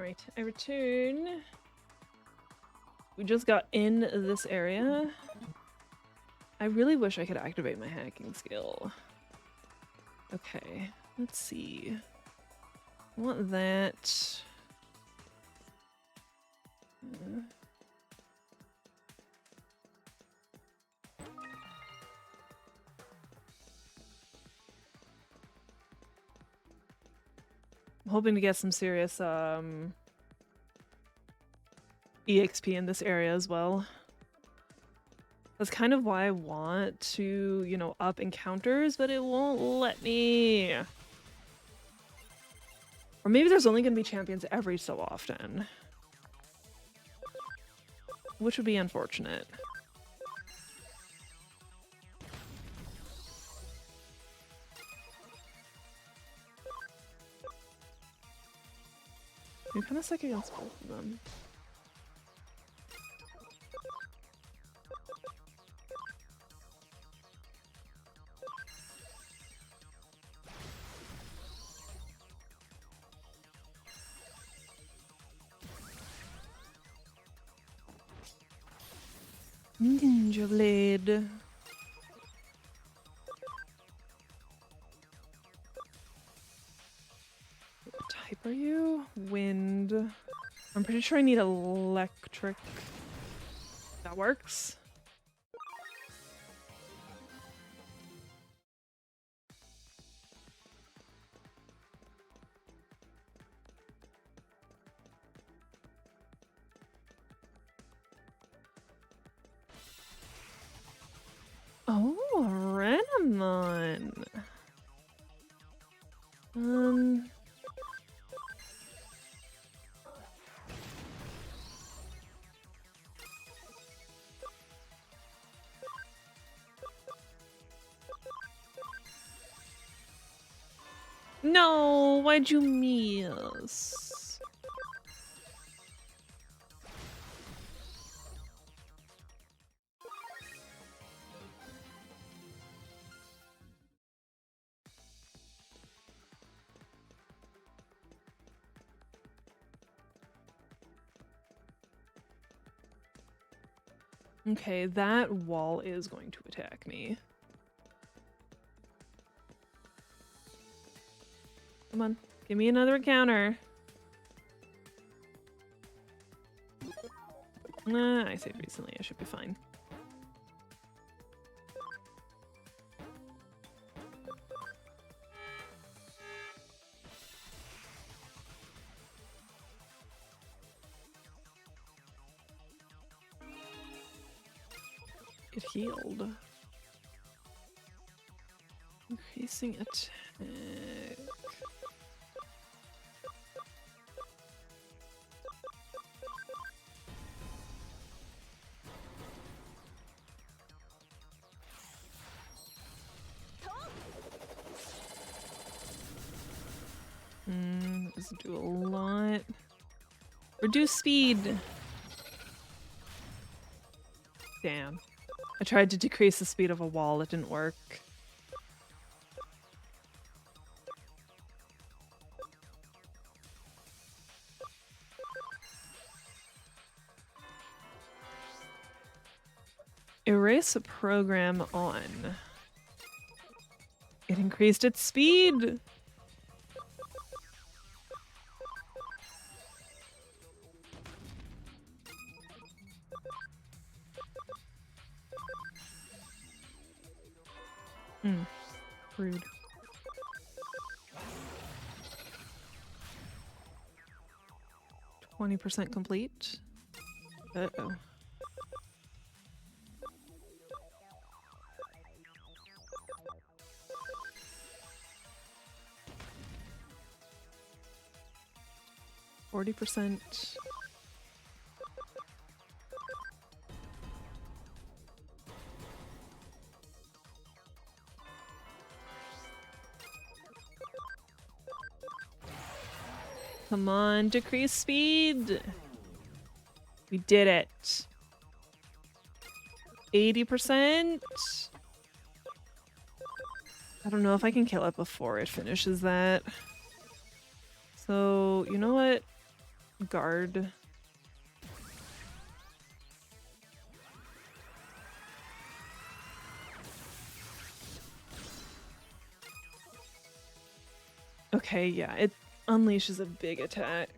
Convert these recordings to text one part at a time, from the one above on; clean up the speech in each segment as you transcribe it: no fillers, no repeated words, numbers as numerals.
Alright, I return. We just got in this area. I really wish I could activate my hacking skill. Okay, let's see. I want that. I'm hoping to get some serious EXP in this area as well. That's kind of why I want to, you know, up encounters, but it won't let me. Or maybe there's only going to be champions every so often. Which would be unfortunate. I'm kind of sick against both of them. Ninja Blade. What type are you? Wind. I'm pretty sure I need electric. That works. Oh, Renamon. No, why'd you miss? Okay, that wall is going to attack me. Come on, give me another encounter. I saved recently, I should be fine. It healed. Increasing attack. Doesn't do a lot. Reduce speed. Damn. I tried to decrease the speed of a wall, it didn't work. Erase a program on. It increased its speed! Rude. %20 complete. Uh-oh. %40. Come on, decrease speed. We did it. 80%. I don't know if I can kill it before it finishes that. So, you know what? guard. Okay, yeah, it unleashes a big attack.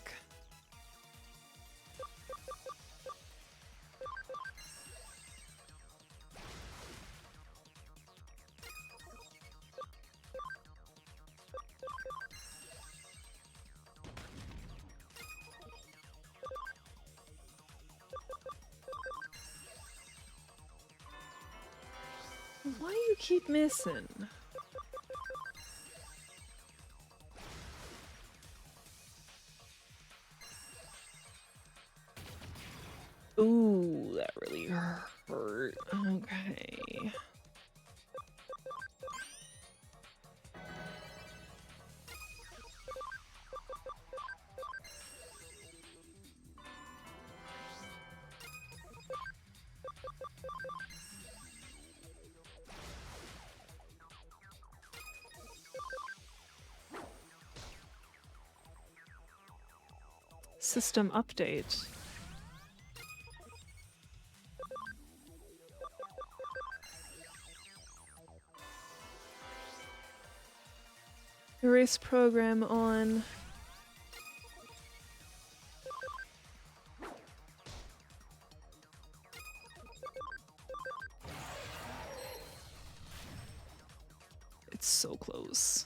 Why do you keep missing? Ooh, that really hurt. Okay. System update. Erase program on. It's so close.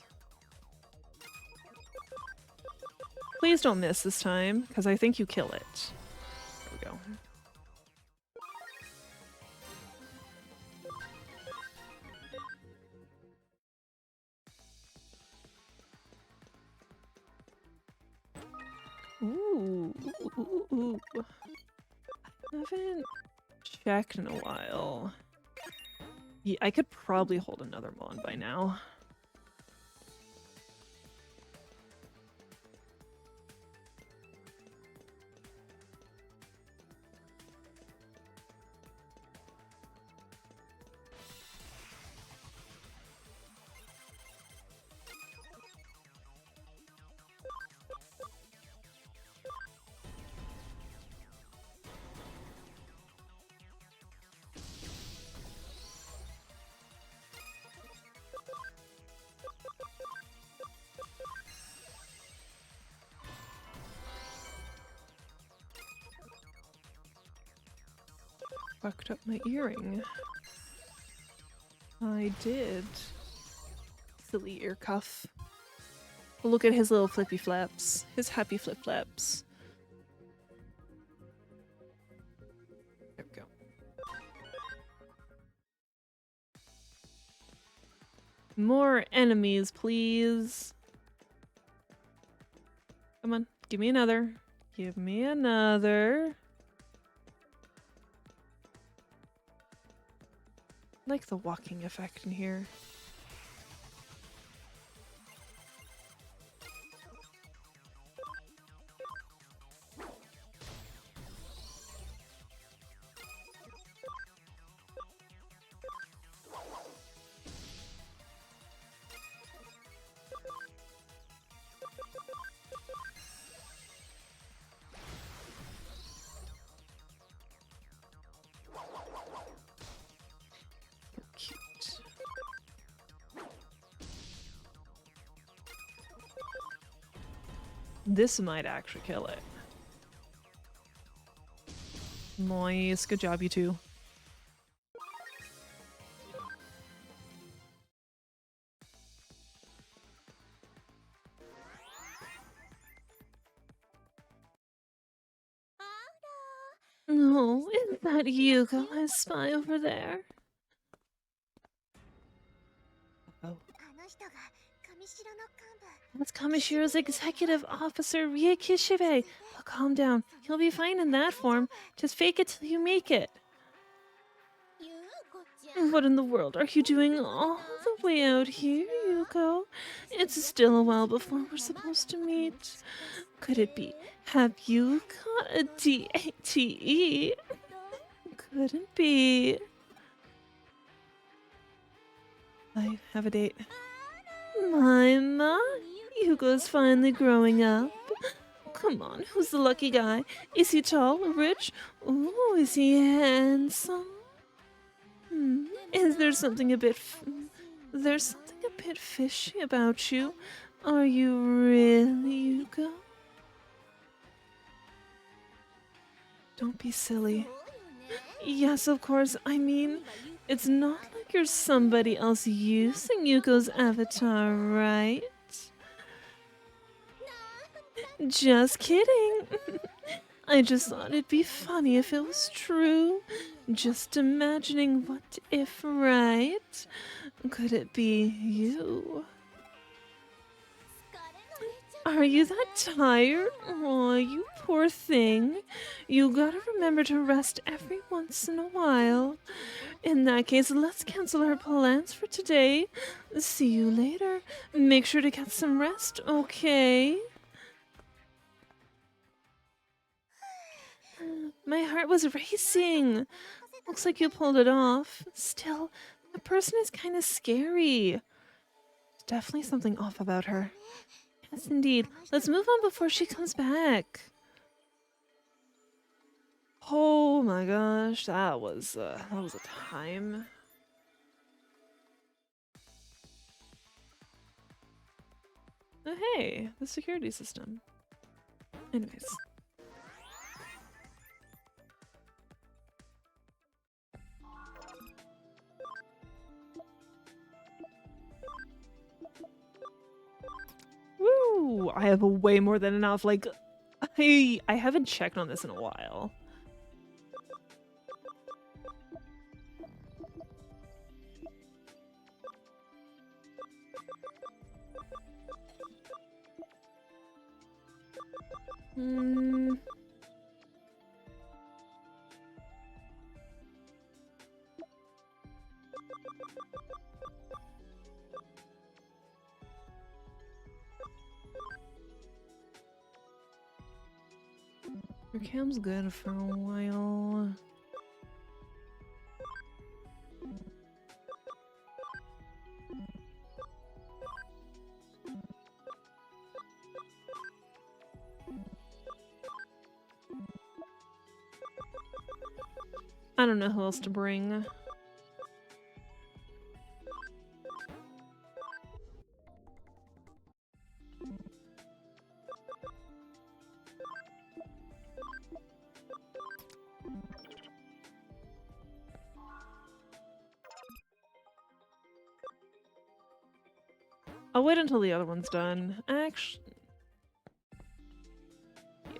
Please don't miss this time, because I think you kill it. There we go. Ooh, ooh, ooh, ooh. I haven't checked in a while. Yeah, I could probably hold another Mon by now. Fucked up my earring. I did. Silly ear cuff. Look at his little flippy flaps. His happy flip flaps. There we go. More enemies, please. Come on, give me another. Give me another. I like the walking effect in here. Cute. This might actually kill it. Nice, good job, you two. No, is that Yuko, I spy over there? Oh. That's Kamishiro's executive officer, Rie Kishibe. Oh, calm down. He'll be fine in that form. Just fake it till you make it. What in the world are you doing all the way out here, Yuko? It's still a while before we're supposed to meet. Could it be? Have you got a DATE? Couldn't be. I have a date. Mima, Yuko's finally growing up. come on, who's the lucky guy? Is he tall, rich? Ooh, is he handsome? Is there something a bit there's something a bit fishy about you? Are you really Yuko? Don't be silly. Yes, of course. I mean, it's not like you're somebody else using Yuko's avatar, right? Just kidding. I just thought it'd be funny if it was true. Just imagining what if, right? Could it be you? Are you that tired? Aw, you poor thing. You gotta remember to rest every once in a while. In that case, let's cancel our plans for today. See you later. Make sure to get some rest, okay? My heart was racing. Looks like you pulled it off. Still, the person is kind of scary. There's definitely something off about her. Yes, indeed. Let's move on before she comes back. Oh my gosh, that was a time. Oh, hey, the security system. Anyways. Woo! I have way more than enough. Like, I haven't checked on this in a while. Your cam's good for a while. I don't know who else to bring. I'll wait until the other one's done. Actually, yeah.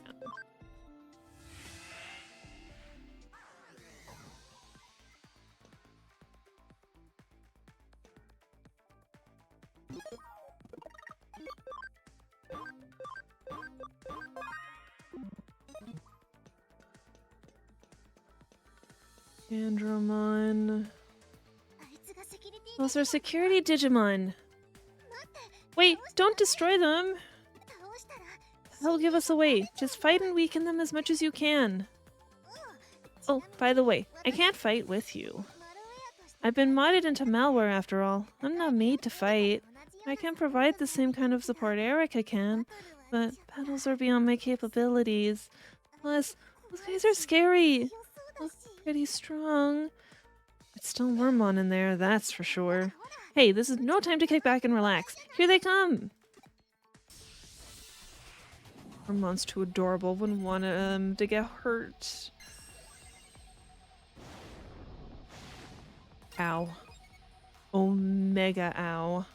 Andromon. Those are security Digimon. Wait, don't destroy them! They'll give us away. Just fight and weaken them as much as you can. Oh, by the way, I can't fight with you. I've been modded into malware after all. I'm not made to fight. I can provide the same kind of support Erica can, but battles are beyond my capabilities. Plus, those guys are scary. Look pretty strong. It's still Wormmon in there, that's for sure. Hey, this is no time to kick back and relax. Here they come! Wormmon's too adorable. Wouldn't want to get hurt. Ow. Omega ow.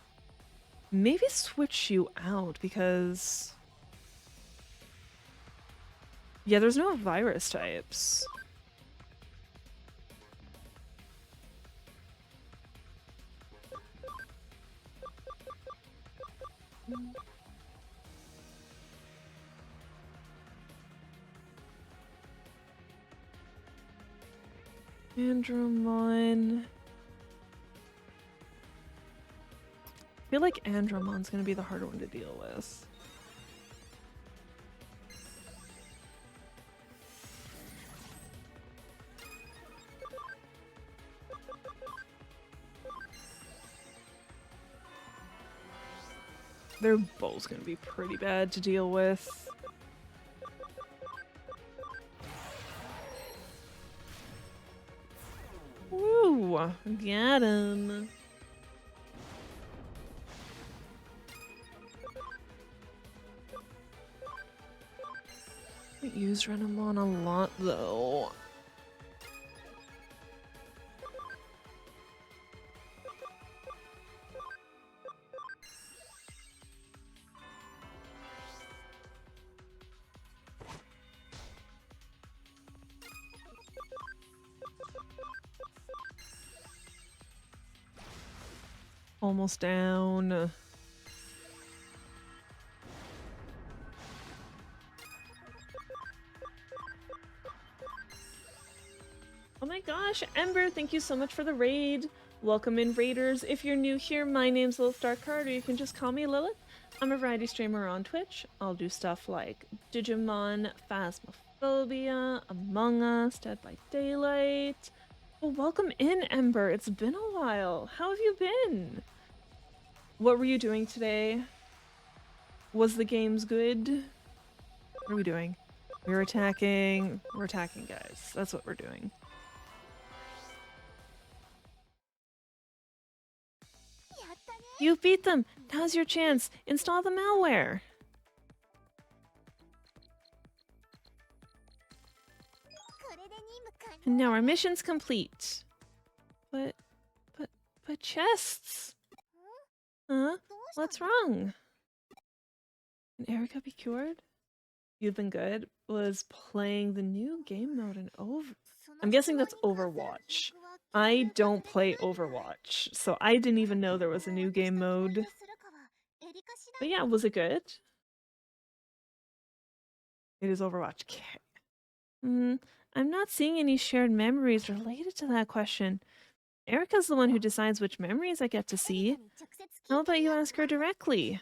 Maybe switch you out because... yeah, there's no virus types. Andromon. I feel like Andromon's gonna be the harder one to deal with. They're both gonna be pretty bad to deal with. Ooh, get him. I use Renamon a lot though. Almost down. Oh my gosh, Ember, thank you so much for the raid. Welcome in, raiders. If you're new here, my name's Lilith Darkheart, or you can just call me Lilith. I'm a variety streamer on Twitch. I'll do stuff like Digimon, Phasmophobia, Among Us, Dead by Daylight. Well, welcome in, Ember. It's been a while. How have you been? What were you doing today? Was the games good? What are we doing? We're attacking. We're attacking, guys. That's what we're doing. You beat them! Now's your chance! Install the malware! And now our mission's complete. But chests? Huh? What's wrong? Can Erica be cured? You've been good. Was playing the new game mode in I'm guessing that's Overwatch. I don't play Overwatch, so I didn't even know there was a new game mode. But yeah, was it good? It is Overwatch. Okay. I'm not seeing any shared memories related to that question. Erica's the one who decides which memories I get to see. How about you ask her directly?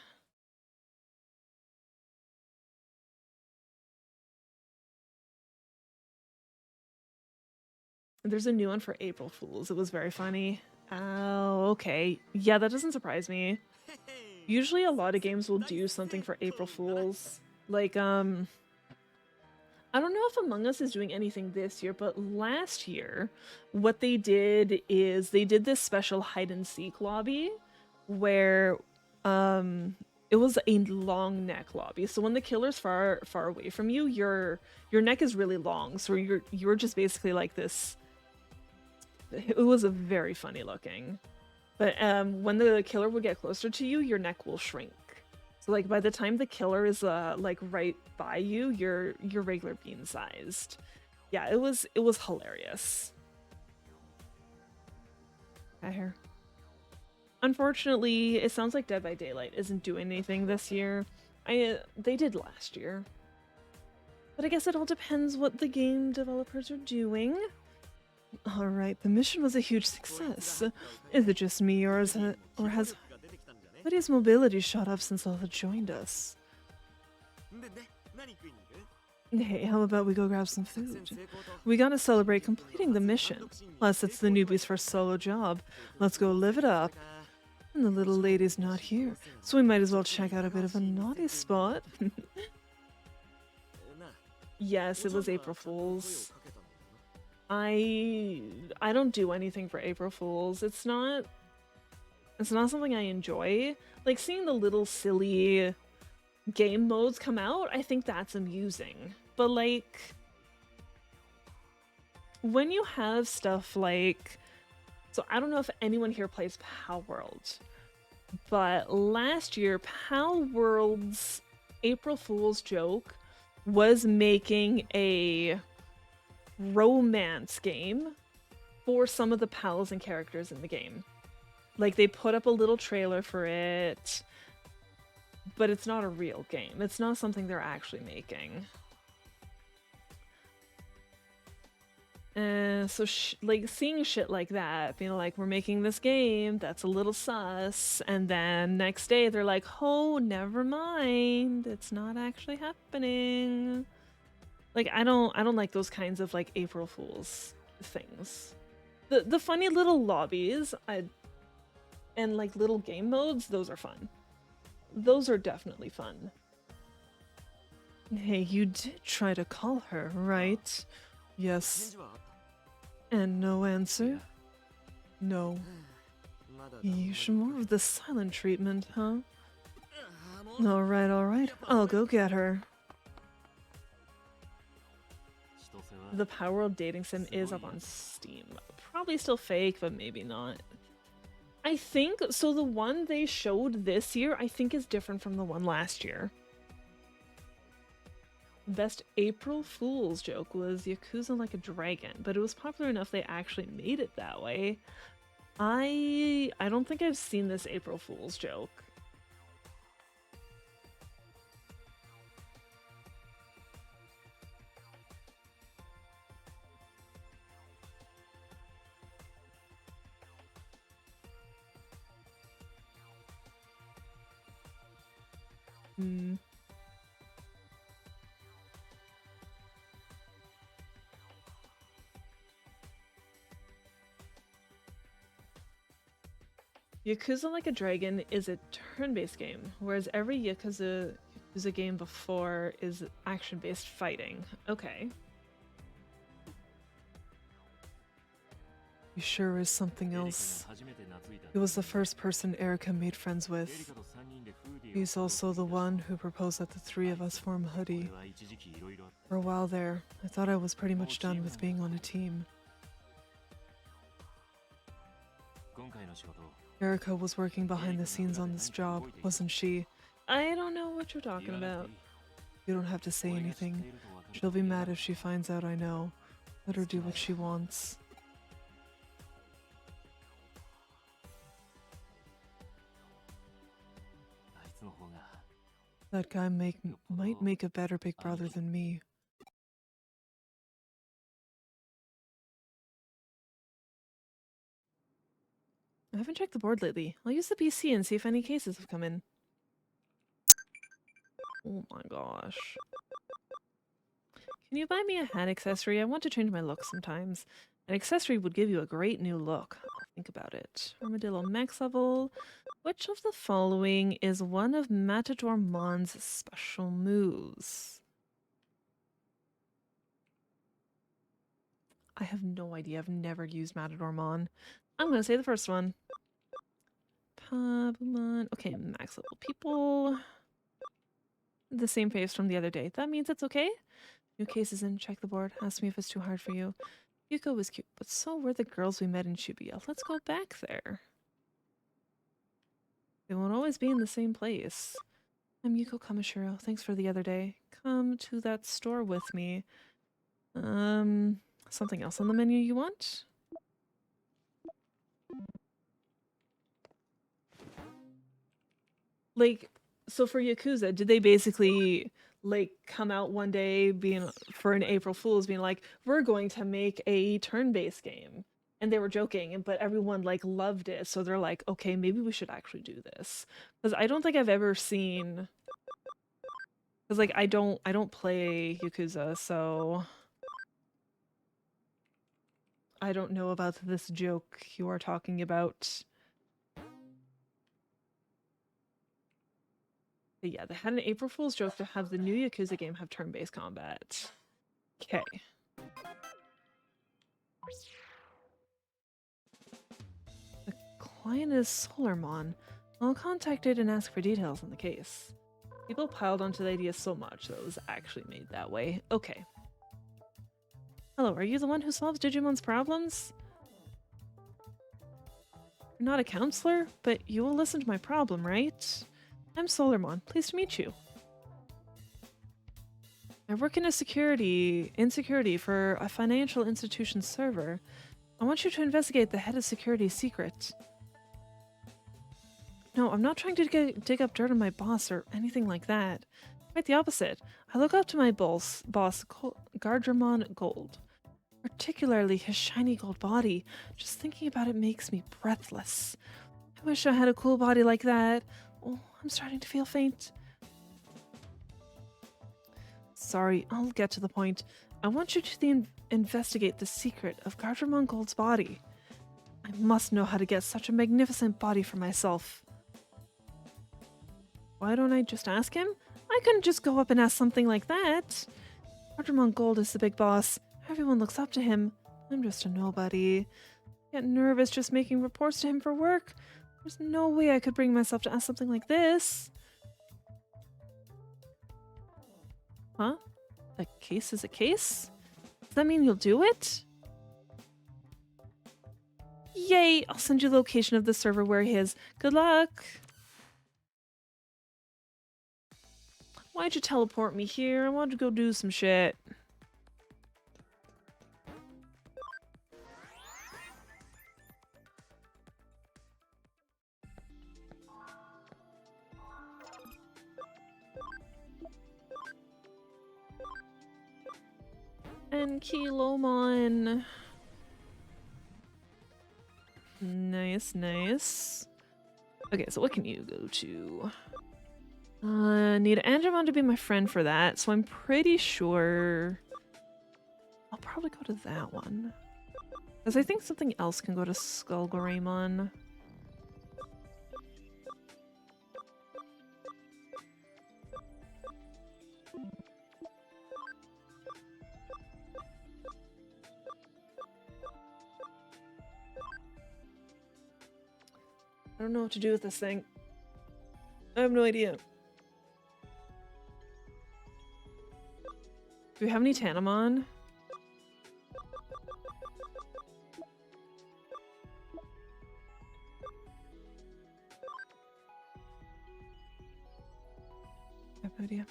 There's a new one for April Fools. It was very funny. Oh, okay. Yeah, that doesn't surprise me. Usually a lot of games will do something for April Fools. Like, I don't know if Among Us is doing anything this year, but last year, what they did is they did this special hide and seek lobby where it was a long neck lobby. So when the killer's far away from you, your neck is really long. So you're just basically like this. It was a very funny looking. But when the killer would get closer to you, your neck will shrink. So like by the time the killer is like right by you, you're regular bean sized. Yeah, it was hilarious. Here. Unfortunately, it sounds like Dead by Daylight isn't doing anything this year. They did last year. But I guess it all depends what the game developers are doing. Alright, the mission was a huge success. Is it just me, or has Buddy's mobility shot up since Lilith joined us? Hey, how about we go grab some food? We gotta celebrate completing the mission. Plus, it's the newbie's first solo job. Let's go live it up. And the little lady's not here, so we might as well check out a bit of a naughty spot. Yes, it was April Fool's. I don't do anything for April Fools. It's not something I enjoy. Like seeing the little silly game modes come out, I think that's amusing. But like when you have stuff like, so I don't know if anyone here plays Pal World, but last year Pal World's April Fool's joke was making a romance game for some of the pals and characters in the game. Like they put up a little trailer for it, but it's not a real game. It's not something they're actually making. So like seeing shit like that, being like, we're making this game that's a little sus, and then next day they're like, oh, never mind, it's not actually happening. Like I don't like those kinds of like April Fools things. The funny little lobbies and like little game modes, those are fun. Those are definitely fun. Hey, you did try to call her, right? Yes. And no answer? No. You should more of the silent treatment, huh? Alright. I'll go get her. The Power World dating sim is up on Steam. Probably still fake, but maybe not. I think, so the one they showed this year, I think is different from the one last year. Best April Fool's joke was Yakuza Like a Dragon, but it was popular enough they actually made it that way. I don't think I've seen this April Fool's joke. Yakuza Like a Dragon is a turn-based game, whereas every Yakuza game before is action-based fighting. Okay. You sure is something else. He was the first person Erika made friends with. He's also the one who proposed that the three of us form Hoodie. For a while there, I thought I was pretty much done with being on a team. Erika was working behind the scenes on this job, wasn't she? I don't know what you're talking about. You don't have to say anything. She'll be mad if she finds out I know. Let her do what she wants. That guy might make a better big brother than me. I haven't checked the board lately. I'll use the PC and see if any cases have come in. Oh my gosh. Can you buy me a hat accessory? I want to change my look sometimes. An accessory would give you a great new look. I'll think about it. Armadillo max level. Which of the following is one of Matadoramon's special moves? I have no idea. I've never used Matadoramon. I'm going to say the first one. Pabumon. Okay, max level people. The same face from the other day. That means it's okay? New cases in. Check the board. Ask me if it's too hard for you. Yuko was cute, but so were the girls we met in Shibuya. Let's go back there. They won't always be in the same place. I'm Yuko Kamishiro. Thanks for the other day. Come to that store with me. Something else on the menu you want? Like, so for Yakuza, did they basically like come out one day being for an April Fool's being like, we're going to make a turn-based game? And they were joking, but everyone like loved it, so they're like, okay, maybe we should actually do this. Because I don't think I've ever seen, because like I don't play Yakuza, so I don't know about this joke you are talking about. But yeah, they had an April Fool's joke to have the new Yakuza game have turn-based combat. Okay. The client is Solarmon. I'll contact it and ask for details on the case. People piled onto the idea so much that it was actually made that way. Okay. Hello, are you the one who solves Digimon's problems? You're not a counselor, but you will listen to my problem, right? I'm Solarmon. Pleased to meet you. I work in security for a financial institution server. I want you to investigate the head of security's secret. No, I'm not trying to dig up dirt on my boss or anything like that. Quite the opposite. I look up to my boss Gardramon Gold. Particularly his shiny gold body. Just thinking about it makes me breathless. I wish I had a cool body like that. Oh, I'm starting to feel faint. Sorry, I'll get to the point. I want you to investigate the secret of Gardramon Gold's body. I must know how to get such a magnificent body for myself. Why don't I just ask him? I couldn't just go up and ask something like that. Gardramon Gold is the big boss. Everyone looks up to him. I'm just a nobody. Get nervous just making reports to him for work. There's no way I could bring myself to ask something like this. Huh? A case is a case? Does that mean you'll do it? Yay! I'll send you the location of the server where he is. Good luck! Why'd you teleport me here? I wanted to go do some shit. And Kilomon. Nice, nice. Okay, so what can you go to? Need Angemon to be my friend for that, so I'm pretty sure I'll probably go to that one. Because I think something else can go to Skullgreymon. I don't know what to do with this thing. I have no idea. Do we have any Tanamon? I have no idea.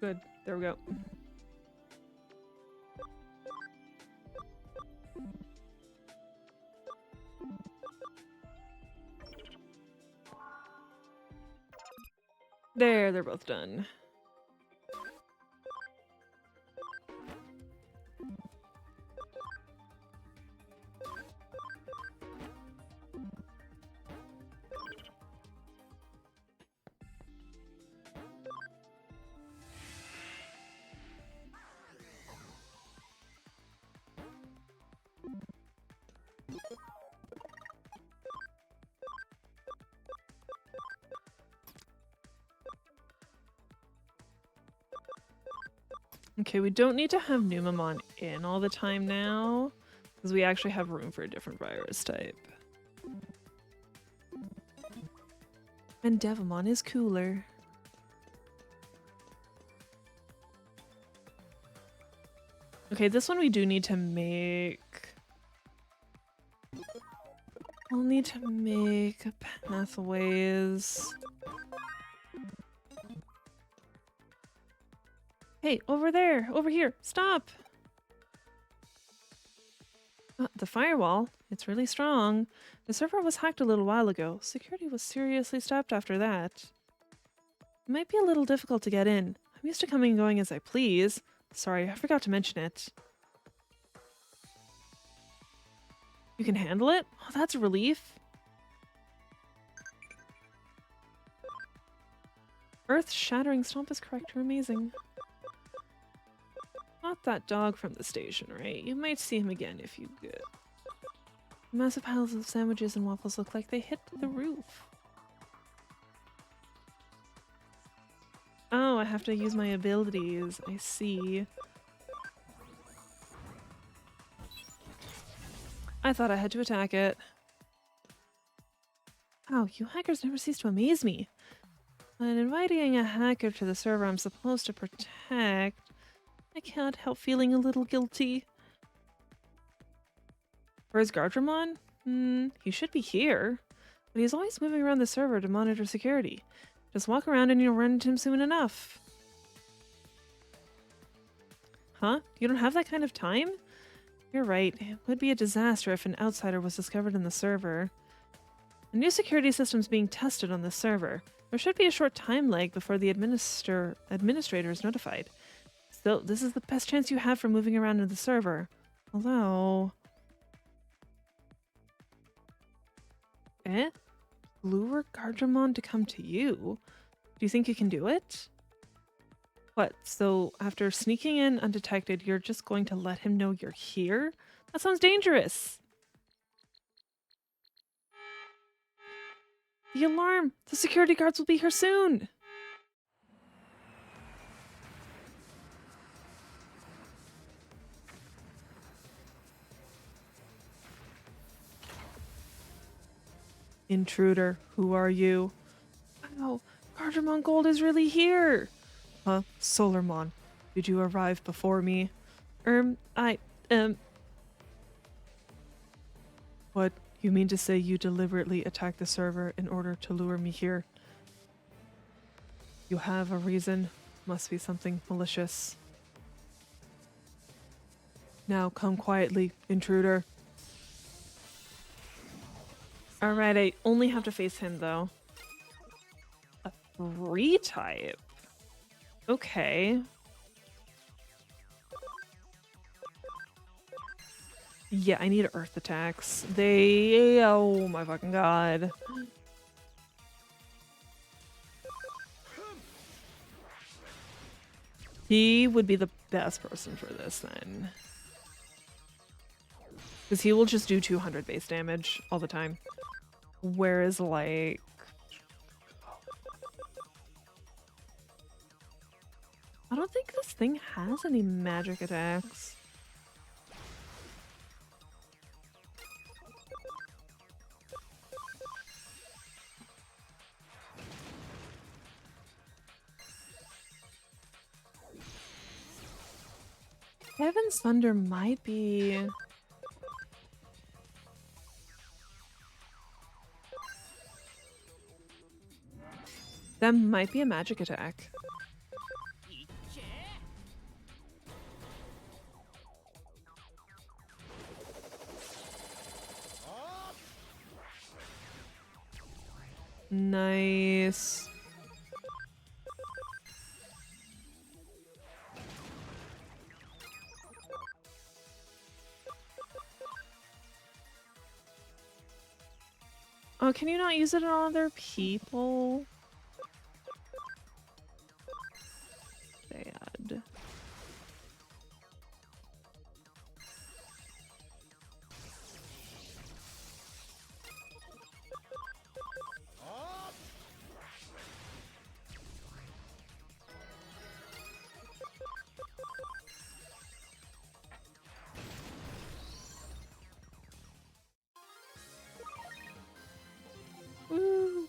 Good. There we go. There, they're both done. Okay, we don't need to have Numamon in all the time now, because we actually have room for a different virus type. And Devamon is cooler. Okay, this one we do need to make... We'll need to make pathways. Hey, over there! Over here! Stop! The firewall? It's really strong. The server was hacked a little while ago. Security was seriously stopped after that. It might be a little difficult to get in. I'm used to coming and going as I please. Sorry, I forgot to mention it. You can handle it? Oh, that's a relief. Earth-shattering stomp is correct. You're amazing. Not that dog from the station, right? You might see him again if you could. Massive piles of sandwiches and waffles look like they hit the roof. Oh, I have to use my abilities. I see. I thought I had to attack it. Wow, you hackers never cease to amaze me. When inviting a hacker to the server I'm supposed to protect, I can't help feeling a little guilty. Where's Gardramon? He should be here. But he's always moving around the server to monitor security. Just walk around and you'll run into him soon enough. Huh? You don't have that kind of time? You're right. It would be a disaster if an outsider was discovered in the server. A new security system's being tested on this server. There should be a short time lag before the administrator is notified. Still, this is the best chance you have for moving around in the server. Although... Lure Gardramon to come to you? Do you think you can do it? What, so after sneaking in undetected, you're just going to let him know you're here? That sounds dangerous! The alarm! The security guards will be here soon! Intruder, who are you? Wow, Gardermon Gold is really here! Huh? Solarmon, did you arrive before me? I, What? You mean to say you deliberately attacked the server in order to lure me here? You have a reason. Must be something malicious. Now come quietly, intruder. Alright, I only have to face him though. A 3 type? Okay. Yeah, I need earth attacks. Oh my fucking god. He would be the best person for this then. Because he will just do 200 base damage all the time. Whereas like... I don't think this thing has any magic attacks. Heaven's Thunder might be... That might be a magic attack. Nice. Oh, can you not use it on other people? Bad. Woo.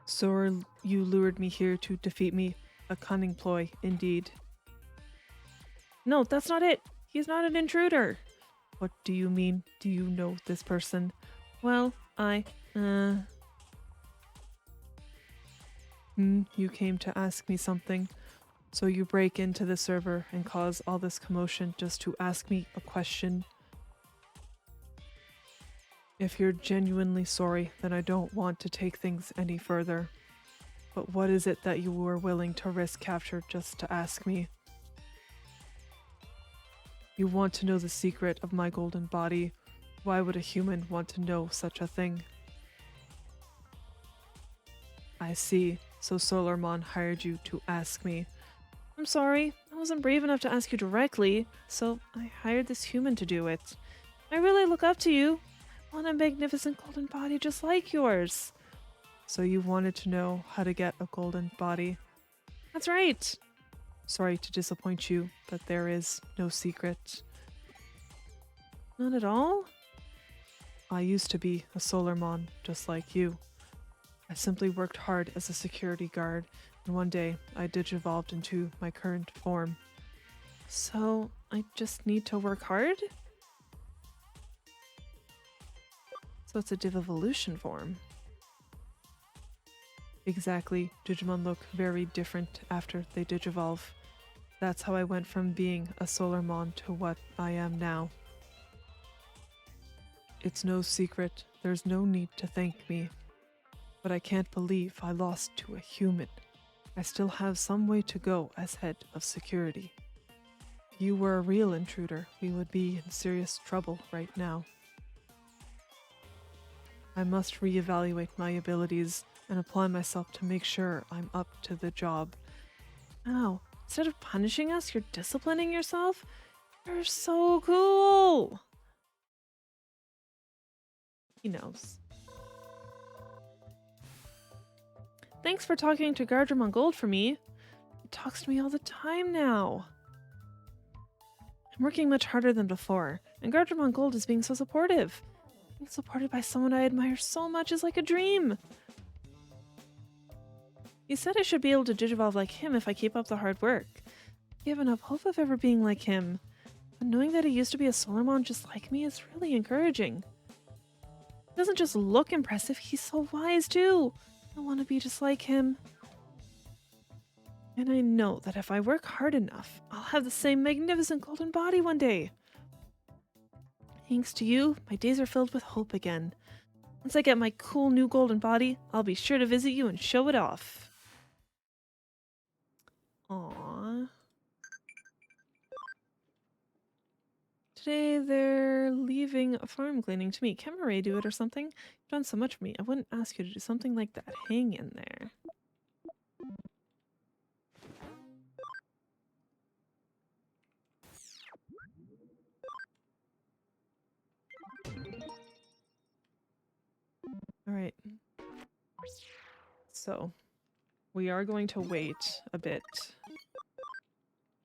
So you lured me here to defeat me. A cunning ploy, indeed. No, that's not it. He's not an intruder. What do you mean? Do you know this person? Well, you came to ask me something. So you break into the server and cause all this commotion just to ask me a question? If you're genuinely sorry, then I don't want to take things any further. But what is it that you were willing to risk capture just to ask me? You want to know the secret of my golden body. Why would a human want to know such a thing? I see. So Solarmon hired you to ask me. I'm sorry, I wasn't brave enough to ask you directly, so I hired this human to do it. I really look up to you. I want a magnificent golden body just like yours. So you wanted to know how to get a golden body? That's right. Sorry to disappoint you, but there is no secret. Not at all? I used to be a Solarmon, just like you. I simply worked hard as a security guard, and one day I digivolved into my current form. So I just need to work hard? So it's a Digivolution form. Exactly. Digimon look very different after they digivolve. That's how I went from being a Solarmon to what I am now. It's no secret. There's no need to thank me. But I can't believe I lost to a human. I still have some way to go as head of security. If you were a real intruder, we would be in serious trouble right now. I must reevaluate my abilities and apply myself to make sure I'm up to the job. Ow, instead of punishing us, you're disciplining yourself? You're so cool! He knows. Thanks for talking to Gardermon Gold for me. He talks to me all the time now. I'm working much harder than before, and Gardermon Gold is being so supportive. Being supported by someone I admire so much is like a dream. He said I should be able to digivolve like him if I keep up the hard work. I've given up hope of ever being like him. But knowing that he used to be a Solarmon just like me is really encouraging. He doesn't just look impressive, he's so wise too. I want to be just like him. And I know that if I work hard enough, I'll have the same magnificent golden body one day. Thanks to you, my days are filled with hope again. Once I get my cool new golden body, I'll be sure to visit you and show it off. Aww. Today they're leaving farm cleaning to me. Can Murray do it or something? You've done so much for me. I wouldn't ask you to do something like that. Hang in there. Alright. So, we are going to wait a bit.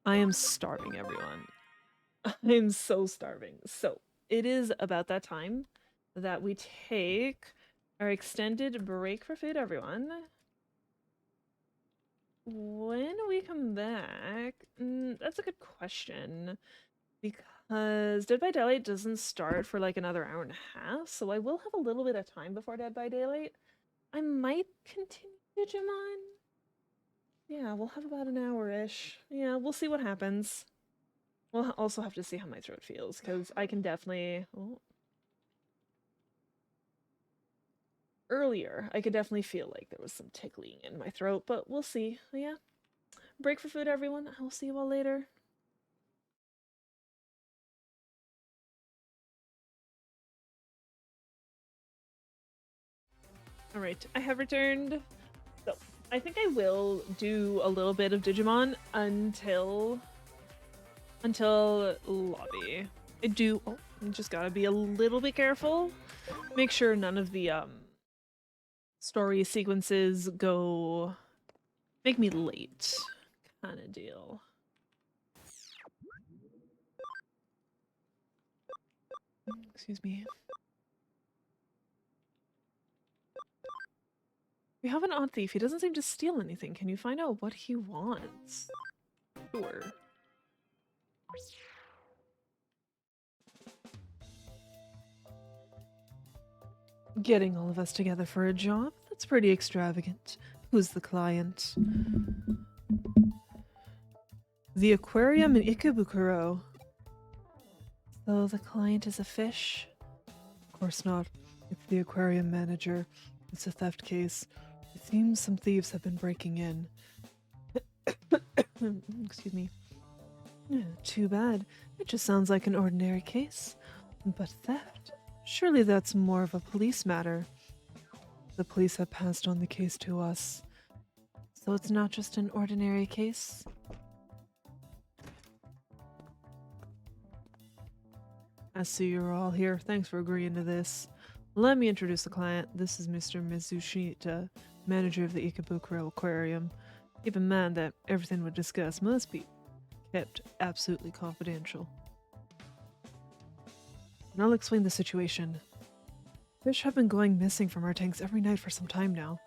I am starving, everyone. I am so starving. So, it is about that time that we take our extended break for food, everyone. When we come back, that's a good question. Because Dead by Daylight doesn't start for like another hour and a half, so I will have a little bit of time before Dead by Daylight. I might continue Digimon. Yeah, we'll have about an hour-ish. Yeah, we'll see what happens. We'll also have to see how my throat feels, because I can definitely... Oh. Earlier, I could definitely feel like there was some tickling in my throat, but we'll see. Yeah. Break for food, everyone. I will see you all later. Alright, I have returned. So, I think I will do a little bit of Digimon until lobby. I just gotta be a little bit careful. Make sure none of the story sequences make me late kind of deal. Excuse me. We have an odd thief. He doesn't seem to steal anything. Can you find out what he wants? Sure. Getting all of us together for a job? That's pretty extravagant. Who's the client? The aquarium in Ikebukuro. So the client is a fish? Of course not. It's the aquarium manager. It's a theft case. It seems some thieves have been breaking in. Excuse me. Too bad. It just sounds like an ordinary case. But theft? Surely that's more of a police matter. The police have passed on the case to us. So it's not just an ordinary case? I see you're all here. Thanks for agreeing to this. Let me introduce the client. This is Mr. Mizushita, manager of the Ikebukuro Aquarium. Keep in mind that everything we discuss must be kept absolutely confidential. And I'll explain the situation. Fish have been going missing from our tanks every night for some time now.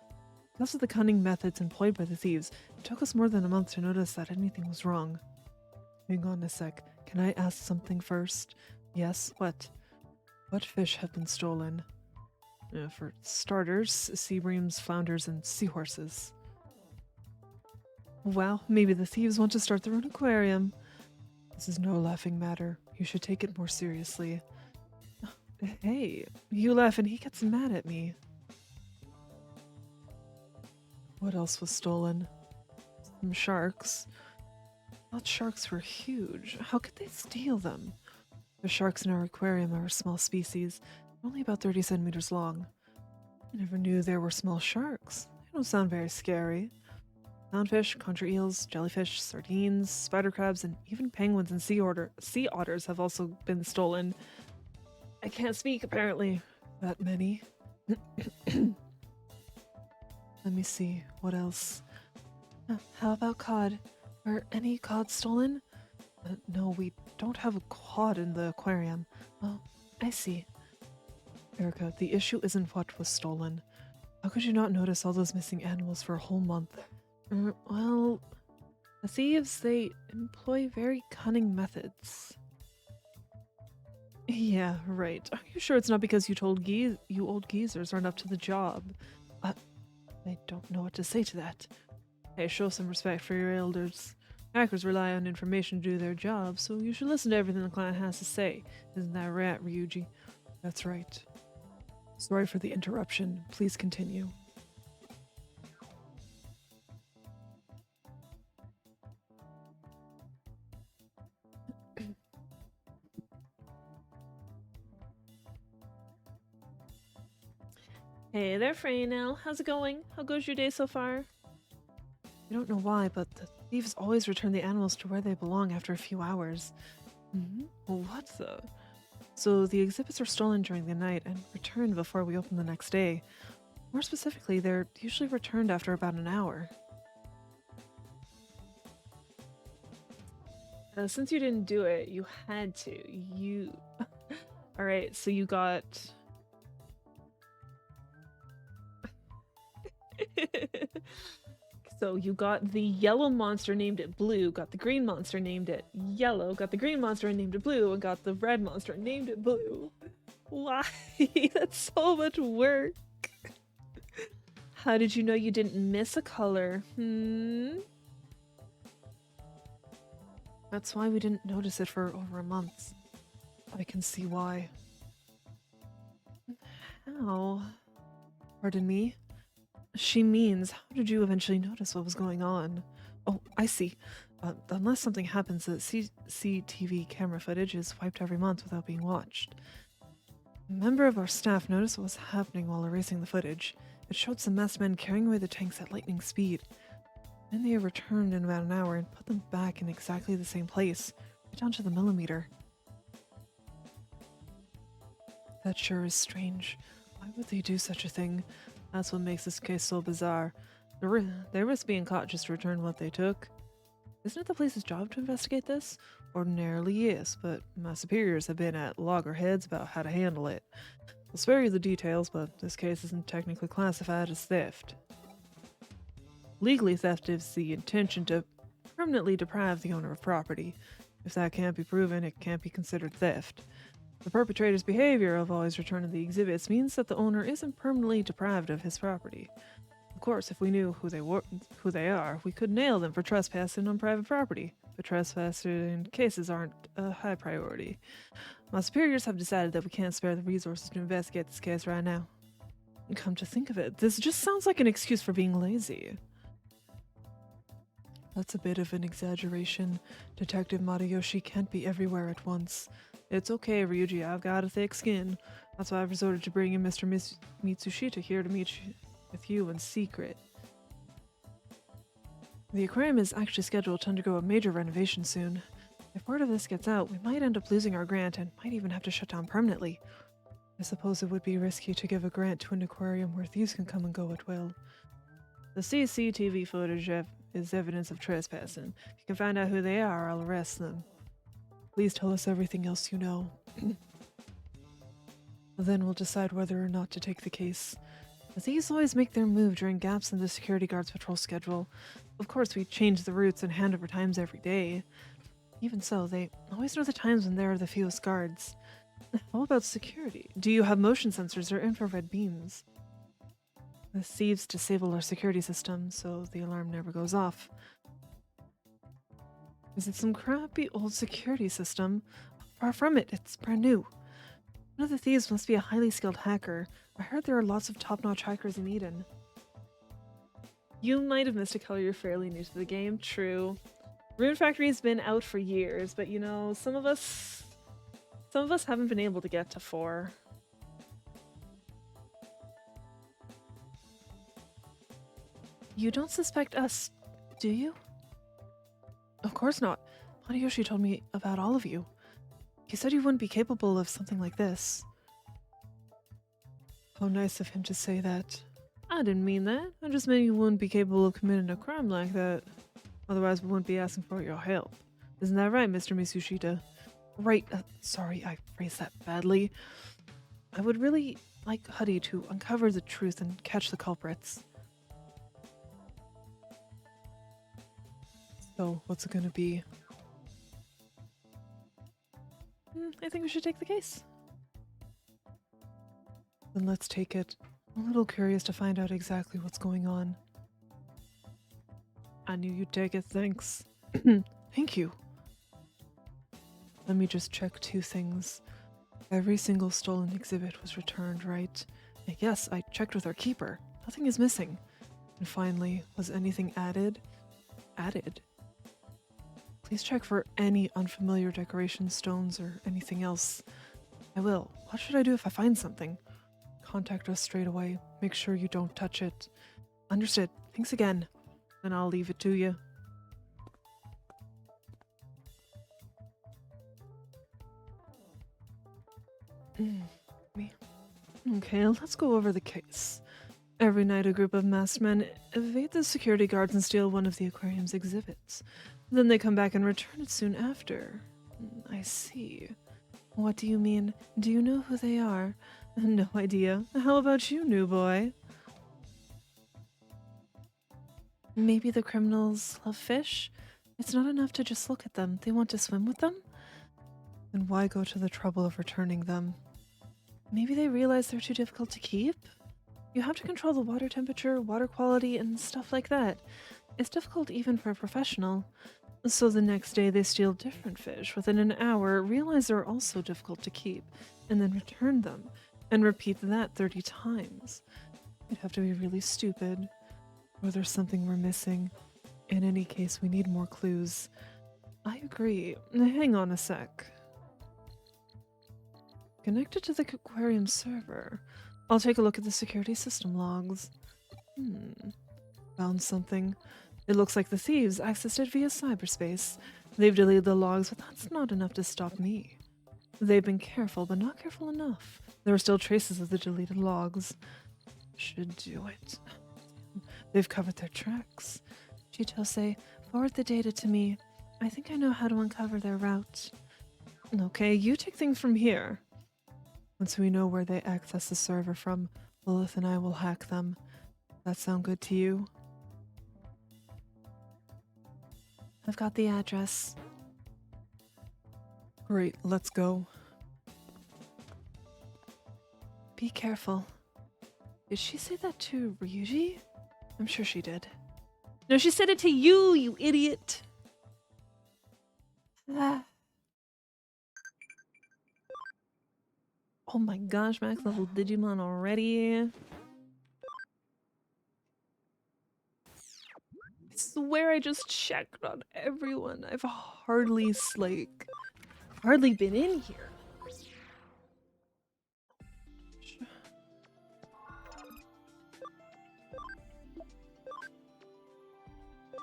Because of the cunning methods employed by the thieves, it took us more than a month to notice that anything was wrong. Hang on a sec. Can I ask something first? Yes, what? What fish have been stolen? For starters, sea breams, flounders, and seahorses. Wow, maybe the thieves want to start their own aquarium. This is no laughing matter. You should take it more seriously. Hey, you laugh and he gets mad at me. What else was stolen? Some sharks. I thought sharks were huge. How could they steal them? The sharks in our aquarium are a small species, only about 30 centimeters long. I never knew there were small sharks. They don't sound very scary. Clownfish, concha eels, jellyfish, sardines, spider crabs, and even penguins and sea otters have also been stolen. I can't speak, apparently. That many. Let me see. What else? How about cod? Are any cod stolen? No, we don't have a cod in the aquarium. Oh, I see. Erica, the issue isn't what was stolen. How could you not notice all those missing animals for a whole month? Well, the thieves, they employ very cunning methods. Yeah, right. Are you sure it's not because you old geezers aren't up to the job? Uh, I don't know what to say to that. Hey, show some respect for your elders. Hackers rely on information to do their job, so you should listen to everything the client has to say. Isn't that right, Ryuji? That's right. Sorry for the interruption. Please continue. Hey there, Freynell. How's it going? How goes your day so far? I don't know why, but the thieves always return the animals to where they belong after a few hours. What the? So the exhibits are stolen during the night and returned before we open the next day. More specifically, they're usually returned after about an hour. Since you didn't do it, you had to. You... Alright, so you got... So you got the yellow monster, named it Blue, got the green monster, named it Yellow, got the green monster and named it Blue, and got the red monster and named it Blue. Why? That's so much work. How did you know you didn't miss a color? That's why we didn't notice it for over a month. I can see why. How? Pardon me? She means, how did you eventually notice what was going on? Oh, I see. Unless something happens, the CCTV camera footage is wiped every month without being watched. A member of our staff noticed what was happening while erasing the footage. It showed some masked men carrying away the tanks at lightning speed. Then they returned in about an hour and put them back in exactly the same place, right down to the millimeter. That sure is strange. Why would they do such a thing? That's what makes this case so bizarre. They risk being caught just to return what they took. Isn't it the police's job to investigate this? Ordinarily, yes, but my superiors have been at loggerheads about how to handle it. I'll spare you the details, but this case isn't technically classified as theft. Legally, theft is the intention to permanently deprive the owner of property. If that can't be proven, it can't be considered theft. The perpetrator's behavior of always returning the exhibits means that the owner isn't permanently deprived of his property. Of course, if we knew who they are, we could nail them for trespassing on private property, but trespassing cases aren't a high priority. My superiors have decided that we can't spare the resources to investigate this case right now. Come to think of it, this just sounds like an excuse for being lazy. That's a bit of an exaggeration. Detective Matayoshi can't be everywhere at once. It's okay, Ryuji, I've got a thick skin. That's why I've resorted to bringing Mr. Mitsushita here to meet with you in secret. The aquarium is actually scheduled to undergo a major renovation soon. If word of this gets out, we might end up losing our grant and might even have to shut down permanently. I suppose it would be risky to give a grant to an aquarium where thieves can come and go at will. The CCTV footage is evidence of trespassing. If you can find out who they are, I'll arrest them. Please tell us everything else you know. Then we'll decide whether or not to take the case. The thieves always make their move during gaps in the security guard's patrol schedule. Of course, we change the routes and handover times every day. Even so, they always know the times when there are the fewest guards. How about security? Do you have motion sensors or infrared beams? The thieves disable our security system, so the alarm never goes off. Is it some crappy old security system? Far from it, it's brand new. One of the thieves must be a highly skilled hacker. I heard there are lots of top-notch hackers in Eden. You might have missed a color, you're fairly new to the game, true. Rune Factory's been out for years, but you know, some of us haven't been able to get to 4. You don't suspect us, do you? Of course not. Matayoshi told me about all of you. He said you wouldn't be capable of something like this. How nice of him to say that. I didn't mean that. I just meant you wouldn't be capable of committing a crime like that. Otherwise, we wouldn't be asking for your help. Isn't that right, Mr. Mitsushita? Right. Sorry, I phrased that badly. I would really like Huddy to uncover the truth and catch the culprits. So, what's it gonna be? I think we should take the case. Then let's take it. I'm a little curious to find out exactly what's going on. I knew you'd take it, thanks. Thank you. Let me just check 2 things. Every single stolen exhibit was returned, right? Yes, I checked with our keeper. Nothing is missing. And finally, was anything added? Added? Please check for any unfamiliar decoration stones or anything else. I will. What should I do if I find something? Contact us straight away. Make sure you don't touch it. Understood. Thanks again. Then I'll leave it to you. Me. Okay, let's go over the case. Every night a group of masked men evade the security guards and steal one of the aquarium's exhibits. Then they come back and return it soon after. I see. What do you mean? Do you know who they are? No idea. How about you, new boy? Maybe the criminals love fish? It's not enough to just look at them. They want to swim with them? Then why go to the trouble of returning them? Maybe they realize they're too difficult to keep? You have to control the water temperature, water quality, and stuff like that. It's difficult even for a professional. So the next day they steal different fish within an hour, realize they're also difficult to keep, and then return them, and repeat that 30 times. You'd have to be really stupid. Or there's something we're missing. In any case, we need more clues. I agree. Hang on a sec. Connected to the aquarium server. I'll take a look at the security system logs. Found something. It looks like the thieves accessed it via cyberspace. They've deleted the logs, but that's not enough to stop me. They've been careful, but not careful enough. There are still traces of the deleted logs. Should do it. They've covered their tracks. Chitose, forward the data to me. I think I know how to uncover their route. Okay, you take things from here. Once we know where they access the server from, Lilith and I will hack them. That sound good to you? I've got the address. Great, let's go. Be careful. Did she say that to Ryuji? I'm sure she did. No, she said it to you, you idiot! Ah. Oh my gosh, max level Digimon already. I swear I just checked on everyone. I've hardly been in here.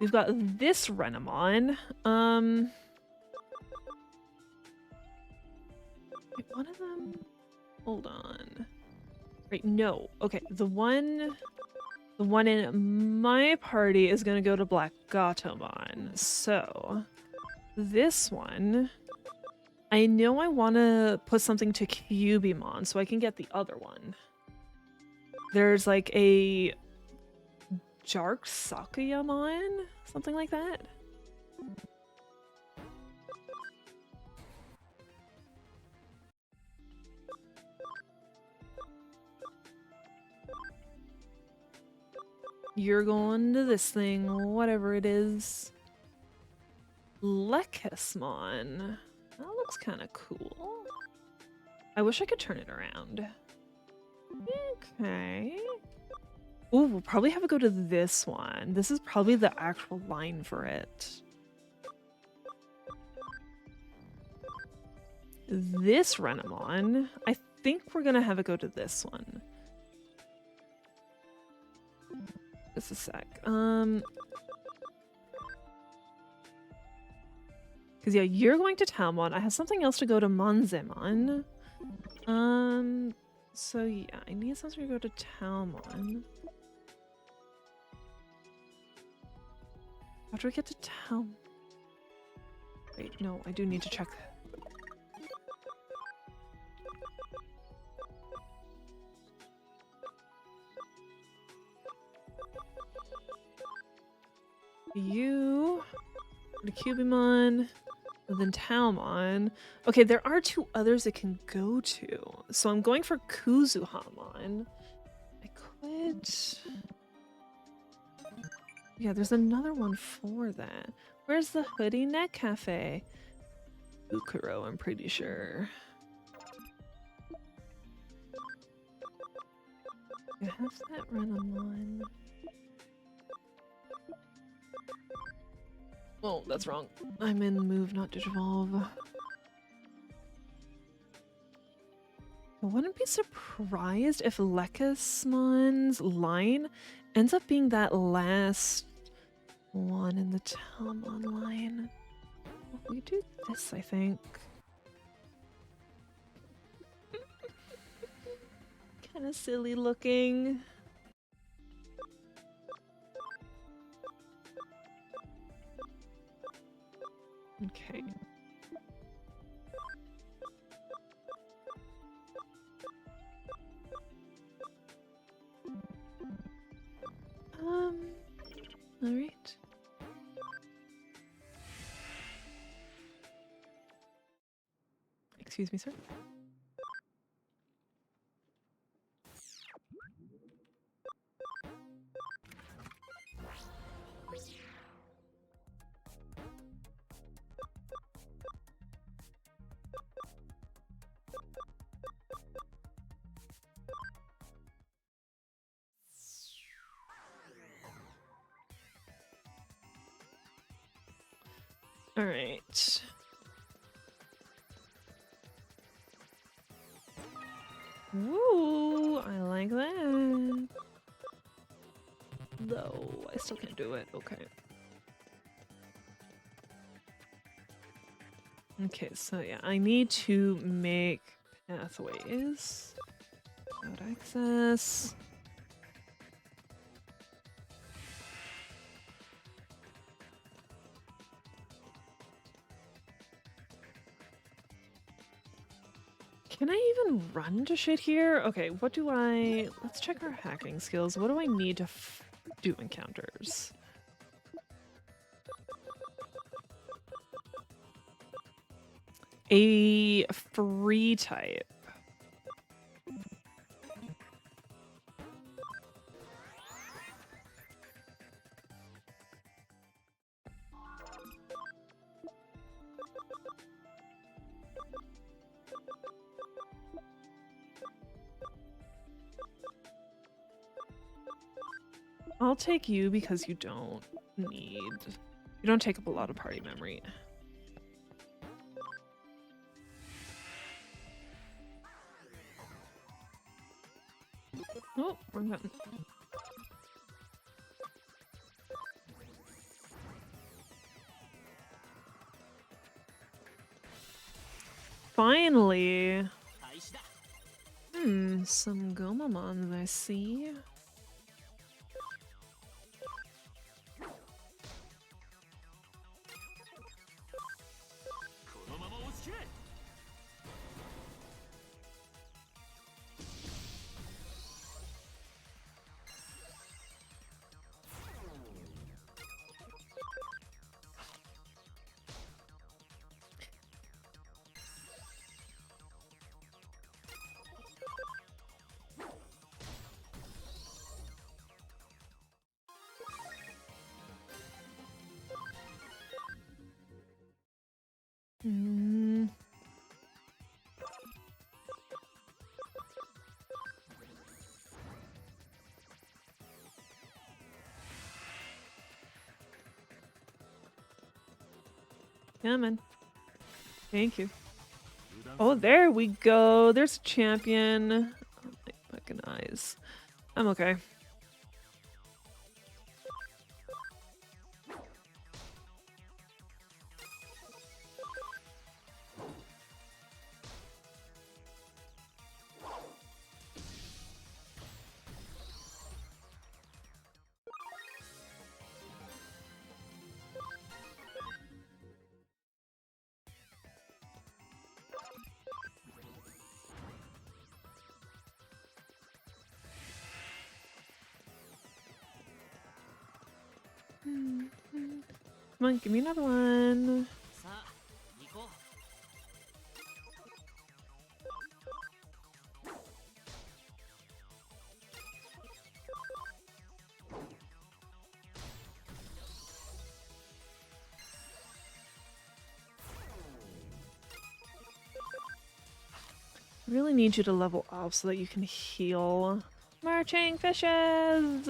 We've got this Renamon. Wait, one of them? Hold on. Right, no. Okay, the one in my party is gonna go to Black Gatomon. So, this one, I know I want to put something to Cubimon so I can get the other one. There's like a Jark Sakuyamon? Something like that? You're going to this thing, whatever it is. Lekismon. That looks kind of cool. I wish I could turn it around. Okay. Ooh, we'll probably have to go to this one. This is probably the actual line for it. This Renamon, I think we're gonna have it go to this one. Just a sec. Because yeah, you're going to Talmon. I have something else to go to Monzemon. So yeah, I need something to go to Talmon. How do I get to Talmon? Wait, no, I do need to check. You, the Cubimon, and then Taomon. Okay, there are 2 others it can go to. So I'm going for Kuzuhamon. I could... Yeah, there's another one for that. Where's the Hoodie Net Cafe? Ukuro, I'm pretty sure. You have that Renamon. Oh, that's wrong. I'm in move, not digivolve. I wouldn't be surprised if Lekasmon's line ends up being that last one in the Talmon line. We do this, I think. Kind of silly looking. Okay. All right. Excuse me, sir. All right. Ooh, I like that. Though, I still can't do it. Okay. Okay, so yeah, I need to make pathways. Without access. Can I even run to shit here? Okay, what do I... Let's check our hacking skills. What do I need to do encounters? A free type. I'll take you because you don't need... You don't take up a lot of party memory. Oh, wrong button. Finally! Some Gomamons I see. Coming. Thank you. Oh, there we go. There's a champion. Oh my fucking eyes. I'm okay. Come on, give me another one. I really need you to level up so that you can heal. Marching fishes!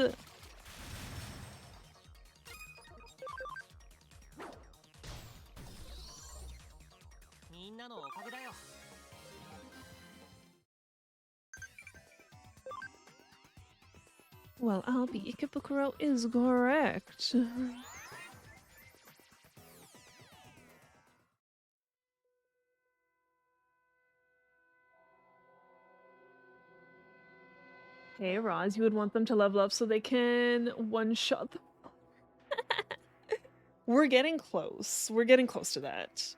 Well, Albi Ikebukuro is correct. Hey, Roz, you would want them to level up so they can one-shot the We're getting close. We're getting close to that.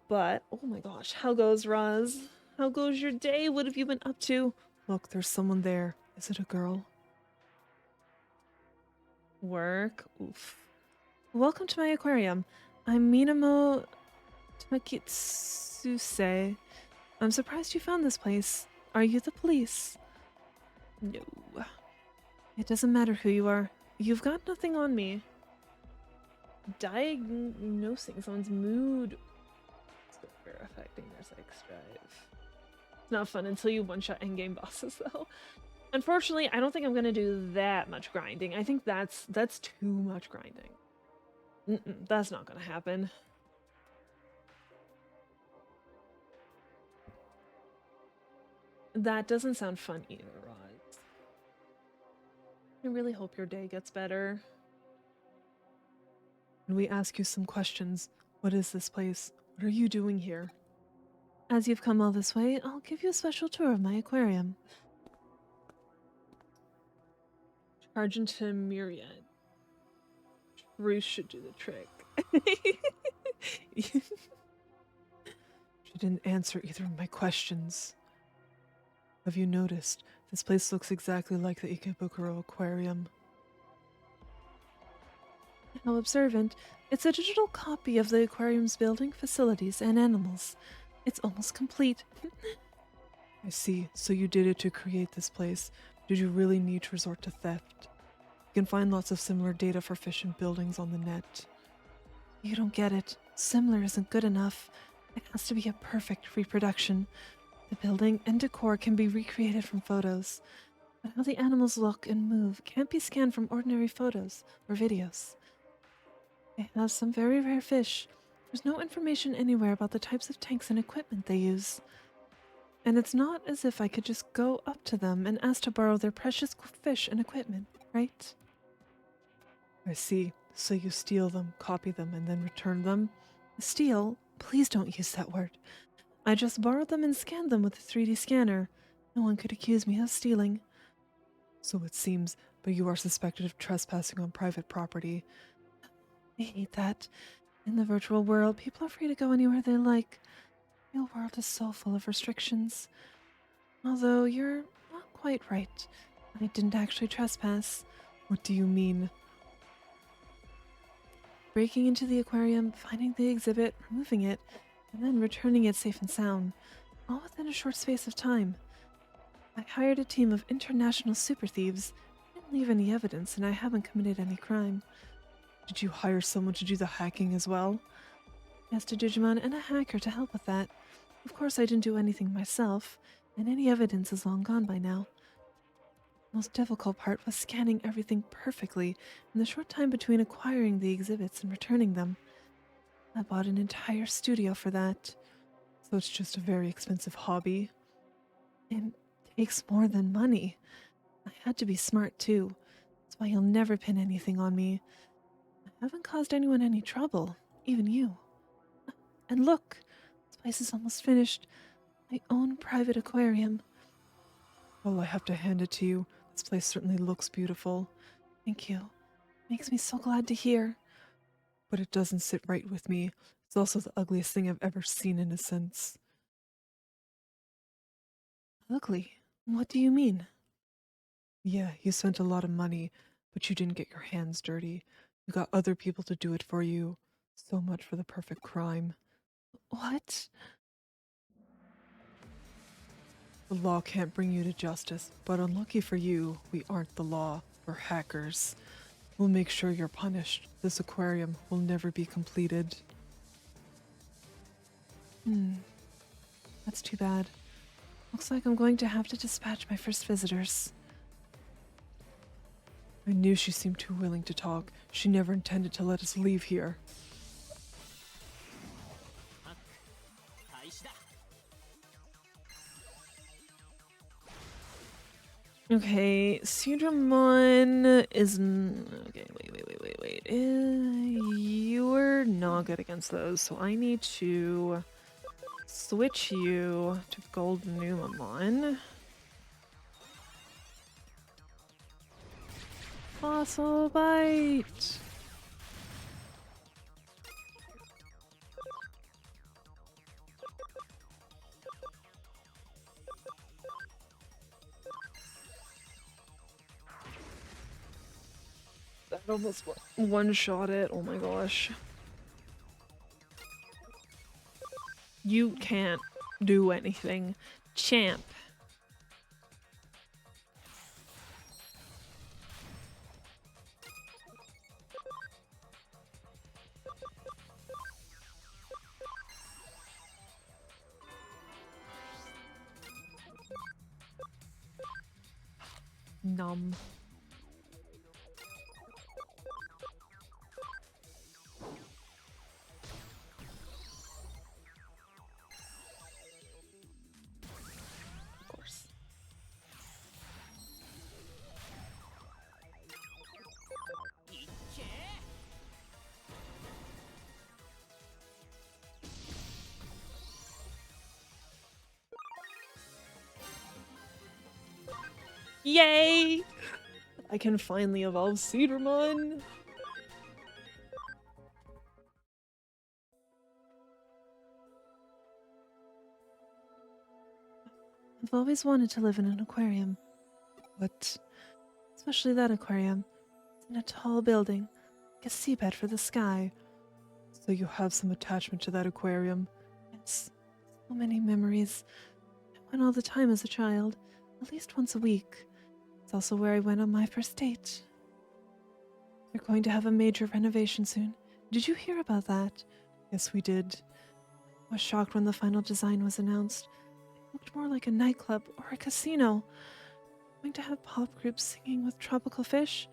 But, oh my gosh, how goes, Roz? How goes your day? What have you been up to? Look, there's someone there. Is it a girl? Work? Oof. Welcome to my aquarium. I'm Minamo Takitsuse. I'm surprised you found this place. Are you the police? No. It doesn't matter who you are. You've got nothing on me. Diagnosing someone's mood affecting their sex drive. It's not fun until you one-shot endgame bosses, though. Unfortunately, I don't think I'm gonna do that much grinding. I think that's too much grinding. That's not gonna happen. That doesn't sound fun either, Roz. I really hope your day gets better. Can we ask you some questions? What is this place? What are you doing here? As you've come all this way, I'll give you a special tour of my aquarium. Charge into Myriad. Bruce should do the trick. She didn't answer either of my questions. Have you noticed? This place looks exactly like the Ikebukuro Aquarium. How observant. It's a digital copy of the aquarium's building, facilities, and animals. It's almost complete. I see. So you did it to create this place. Did you really need to resort to theft? You can find lots of similar data for fish and buildings on the net. You don't get it. Similar isn't good enough. It has to be a perfect reproduction. The building and decor can be recreated from photos, but how the animals look and move can't be scanned from ordinary photos or videos. They have some very rare fish. There's no information anywhere about the types of tanks and equipment they use. And it's not as if I could just go up to them and ask to borrow their precious fish and equipment, right? I see. So you steal them, copy them, and then return them? Steal? Please don't use that word. I just borrowed them and scanned them with a 3D scanner. No one could accuse me of stealing. So it seems, but you are suspected of trespassing on private property. I hate that. In the virtual world, people are free to go anywhere they like. The real world is so full of restrictions. Although you're not quite right. I didn't actually trespass. What do you mean? Breaking into the aquarium, finding the exhibit, removing it, and then returning it safe and sound, all within a short space of time. I hired a team of international super thieves. I didn't leave any evidence, and I haven't committed any crime. Did you hire someone to do the hacking as well? Yes, a Digimon and a hacker to help with that. Of course, I didn't do anything myself, and any evidence is long gone by now. The most difficult part was scanning everything perfectly in the short time between acquiring the exhibits and returning them. I bought an entire studio for that. So it's just a very expensive hobby. It takes more than money. I had to be smart too. That's why you'll never pin anything on me. I haven't caused anyone any trouble, even you. And look, this place is almost finished. My own private aquarium. Well, I have to hand it to you. This place certainly looks beautiful. Thank you. Makes me so glad to hear. But it doesn't sit right with me. It's also the ugliest thing I've ever seen in a sense. Ugly? What do you mean? Yeah, you spent a lot of money, but you didn't get your hands dirty. You got other people to do it for you. So much for the perfect crime. What? The law can't bring you to justice, but unlucky for you, we aren't the law. We're hackers. We'll make sure you're punished. This aquarium will never be completed. That's too bad. Looks like I'm going to have to dispatch my first visitors. I knew she seemed too willing to talk. She never intended to let us leave here. Okay, Digimon is okay. Wait. You're not good against those, so I need to switch you to Golden Numamon. Fossil Bite. That almost one-shot it. Oh my gosh. You can't do anything. Champ. Numb. Of course. Yay! I can finally evolve Cedarmon! I've always wanted to live in an aquarium. What? Especially that aquarium. It's in a tall building, like a seabed for the sky. So you have some attachment to that aquarium? It's so many memories. I went all the time as a child, at least once a week. It's also where I went on my first date. They're going to have a major renovation soon. Did you hear about that? Yes, we did. I was shocked when the final design was announced. It looked more like a nightclub or a casino. Going to have pop groups singing with tropical fish.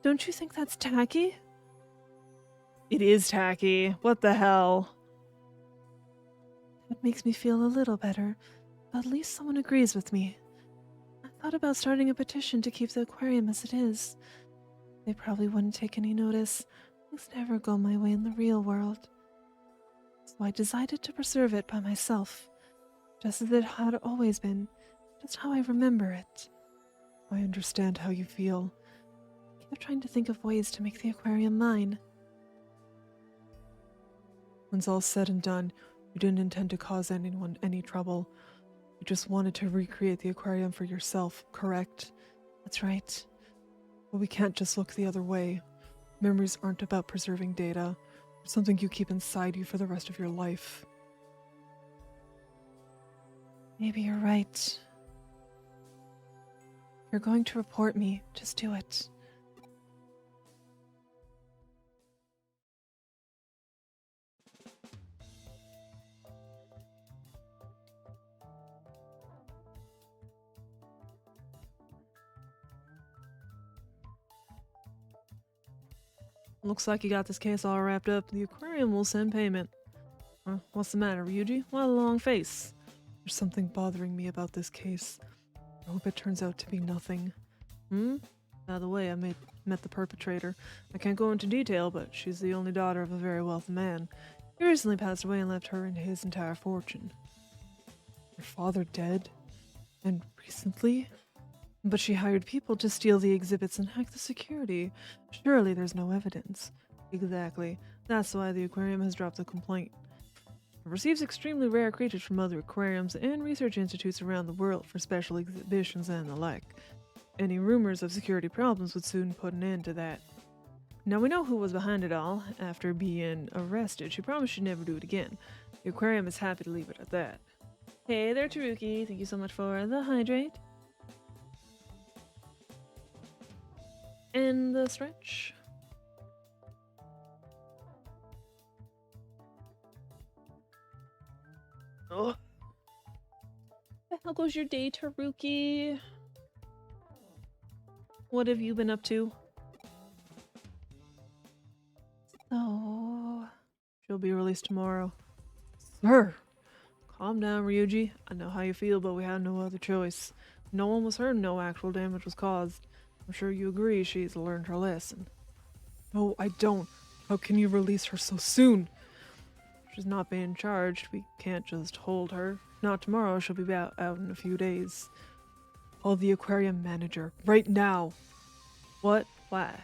Don't you think that's tacky? It is tacky. What the hell? It makes me feel a little better. At least someone agrees with me. I thought about starting a petition to keep the aquarium as it is. They probably wouldn't take any notice. Things never go my way in the real world. So I decided to preserve it by myself, just as it had always been, just how I remember it. I understand how you feel. I kept trying to think of ways to make the aquarium mine. When's all said and done, you didn't intend to cause anyone any trouble. You just wanted to recreate the aquarium for yourself, correct? That's right. But we can't just look the other way. Memories aren't about preserving data. They're something you keep inside you for the rest of your life. Maybe you're right. If you're going to report me, just do it. Looks like you got this case all wrapped up. The aquarium will send payment. What's the matter, Ryuji? What a long face. There's something bothering me about this case. I hope it turns out to be nothing. By the way, I met the perpetrator. I can't go into detail, but she's the only daughter of a very wealthy man. He recently passed away and left her and his entire fortune. Your father dead? And recently? But she hired people to steal the exhibits and hack the security. Surely there's no evidence. Exactly. That's why the aquarium has dropped the complaint. It receives extremely rare creatures from other aquariums and research institutes around the world for special exhibitions and the like. Any rumors of security problems would soon put an end to that. Now we know who was behind it all. After being arrested, she promised she'd never do it again. The aquarium is happy to leave it at that. Hey there, Taruki. Thank you so much for the hydrate. And the stretch. Oh. How goes your day, Taruki? What have you been up to? Oh, she'll be released tomorrow. Sir! Calm down, Ryuji. I know how you feel, but we had no other choice. No one was hurt, no actual damage was caused. I'm sure you agree she's learned her lesson. No, I don't. How can you release her so soon? She's not being charged. We can't just hold her. Not tomorrow, she'll be out in a few days. Call the aquarium manager, right now. What? Why?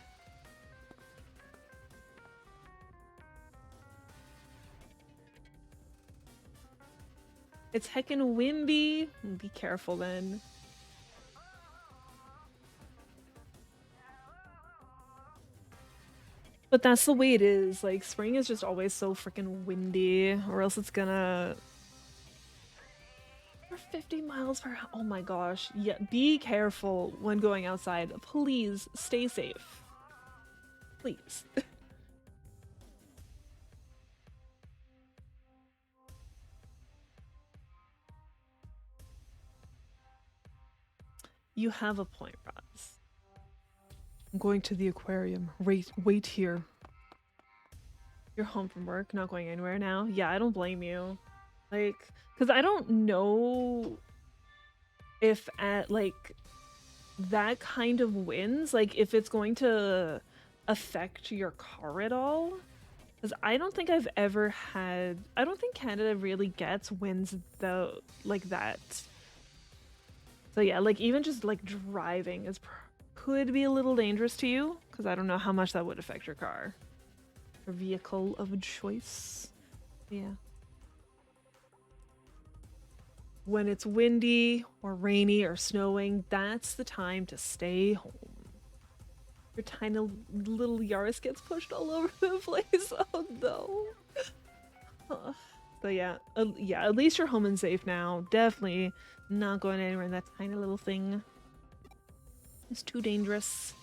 It's heckin' windy. Be careful then. But that's the way it is. Like, spring is just always so freaking windy, or else it's gonna... We're 50 miles per hour. Oh my gosh. Yeah, be careful when going outside. Please stay safe. Please. You have a point, Roz. I'm going to the aquarium. Wait here. You're home from work, not going anywhere now? Yeah, I don't blame you. Like, because I don't know if at, like, that kind of winds, like, if it's going to affect your car at all. Because I don't think I've ever had... I don't think Canada really gets winds, though, like that. So yeah, like, even just, like, driving is could be a little dangerous to you, because I don't know how much that would affect your car. Your vehicle of choice. Yeah. When it's windy or rainy or snowing, that's the time to stay home. Your tiny little Yaris gets pushed all over the place. Oh no. So yeah, yeah, at least you're home and safe now. Definitely not going anywhere in that tiny little thing. It's too dangerous.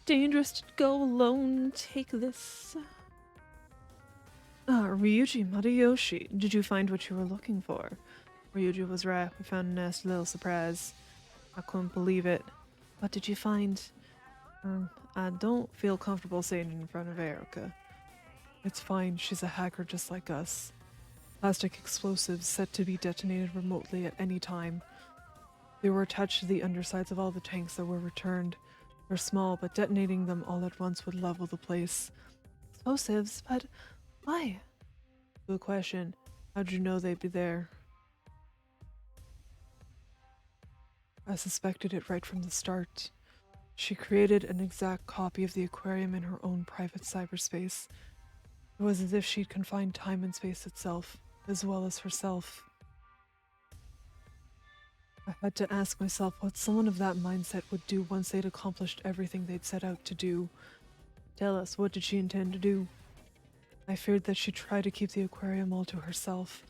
Dangerous to go alone. Take this. Ryuji Matayoshi, did you find what you were looking for? Ryuji was right. We found a nasty little surprise. I couldn't believe it. What did you find? I don't feel comfortable saying it in front of Erica. It's fine. She's a hacker just like us. Plastic explosives set to be detonated remotely at any time. They were attached to the undersides of all the tanks that were returned. They're small, but detonating them all at once would level the place. Explosives? But why? Good question. How'd you know they'd be there? I suspected it right from the start. She created an exact copy of the aquarium in her own private cyberspace. It was as if she'd confined time and space itself, as well as herself. I had to ask myself what someone of that mindset would do once they'd accomplished everything they'd set out to do. Tell us, what did she intend to do? I feared that she'd try to keep the aquarium all to herself.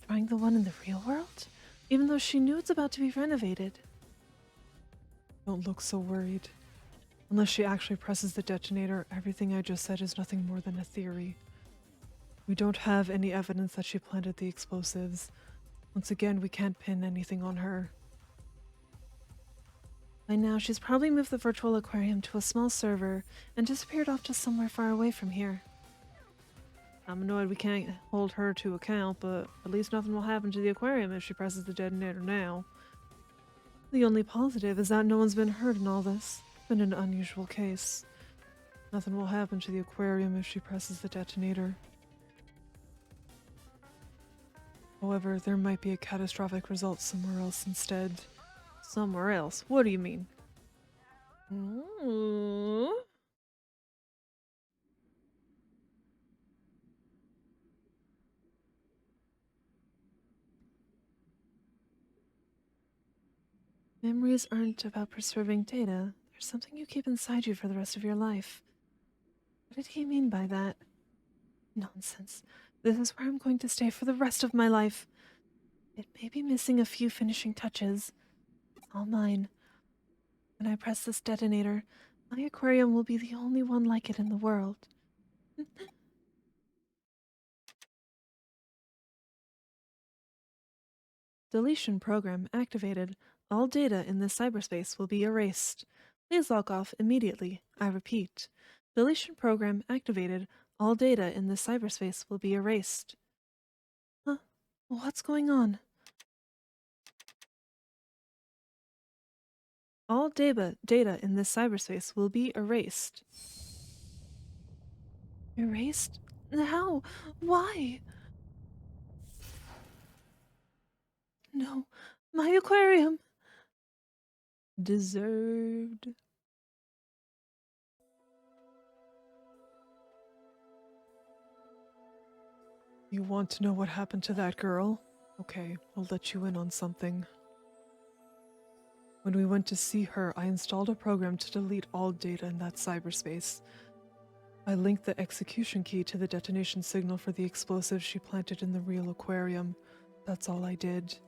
Trying the one in the real world? Even though she knew it's about to be renovated. Don't look so worried. Unless she actually presses the detonator, everything I just said is nothing more than a theory. We don't have any evidence that she planted the explosives. Once again, we can't pin anything on her. By now, she's probably moved the virtual aquarium to a small server and disappeared off to somewhere far away from here. I'm annoyed we can't hold her to account, but at least nothing will happen to the aquarium if she presses the detonator now. The only positive is that no one's been hurt in all this. It's been an unusual case. Nothing will happen to the aquarium if she presses the detonator. However, there might be a catastrophic result somewhere else instead. Somewhere else? What do you mean? Ooh. Memories aren't about preserving data. There's something you keep inside you for the rest of your life. What did he mean by that? Nonsense. This is where I'm going to stay for the rest of my life. It may be missing a few finishing touches. It's all mine. When I press this detonator, my aquarium will be the only one like it in the world. Deletion program activated. All data in this cyberspace will be erased. Please log off immediately. I repeat. Deletion program activated. All data in this cyberspace will be erased. Huh? What's going on? All data in this cyberspace will be erased. Erased? How? Why? No. My aquarium! Deserved. You want to know what happened to that girl? Okay, I'll let you in on something. When we went to see her, I installed a program to delete all data in that cyberspace. I linked the execution key to the detonation signal for the explosives she planted in the real aquarium. That's all I did.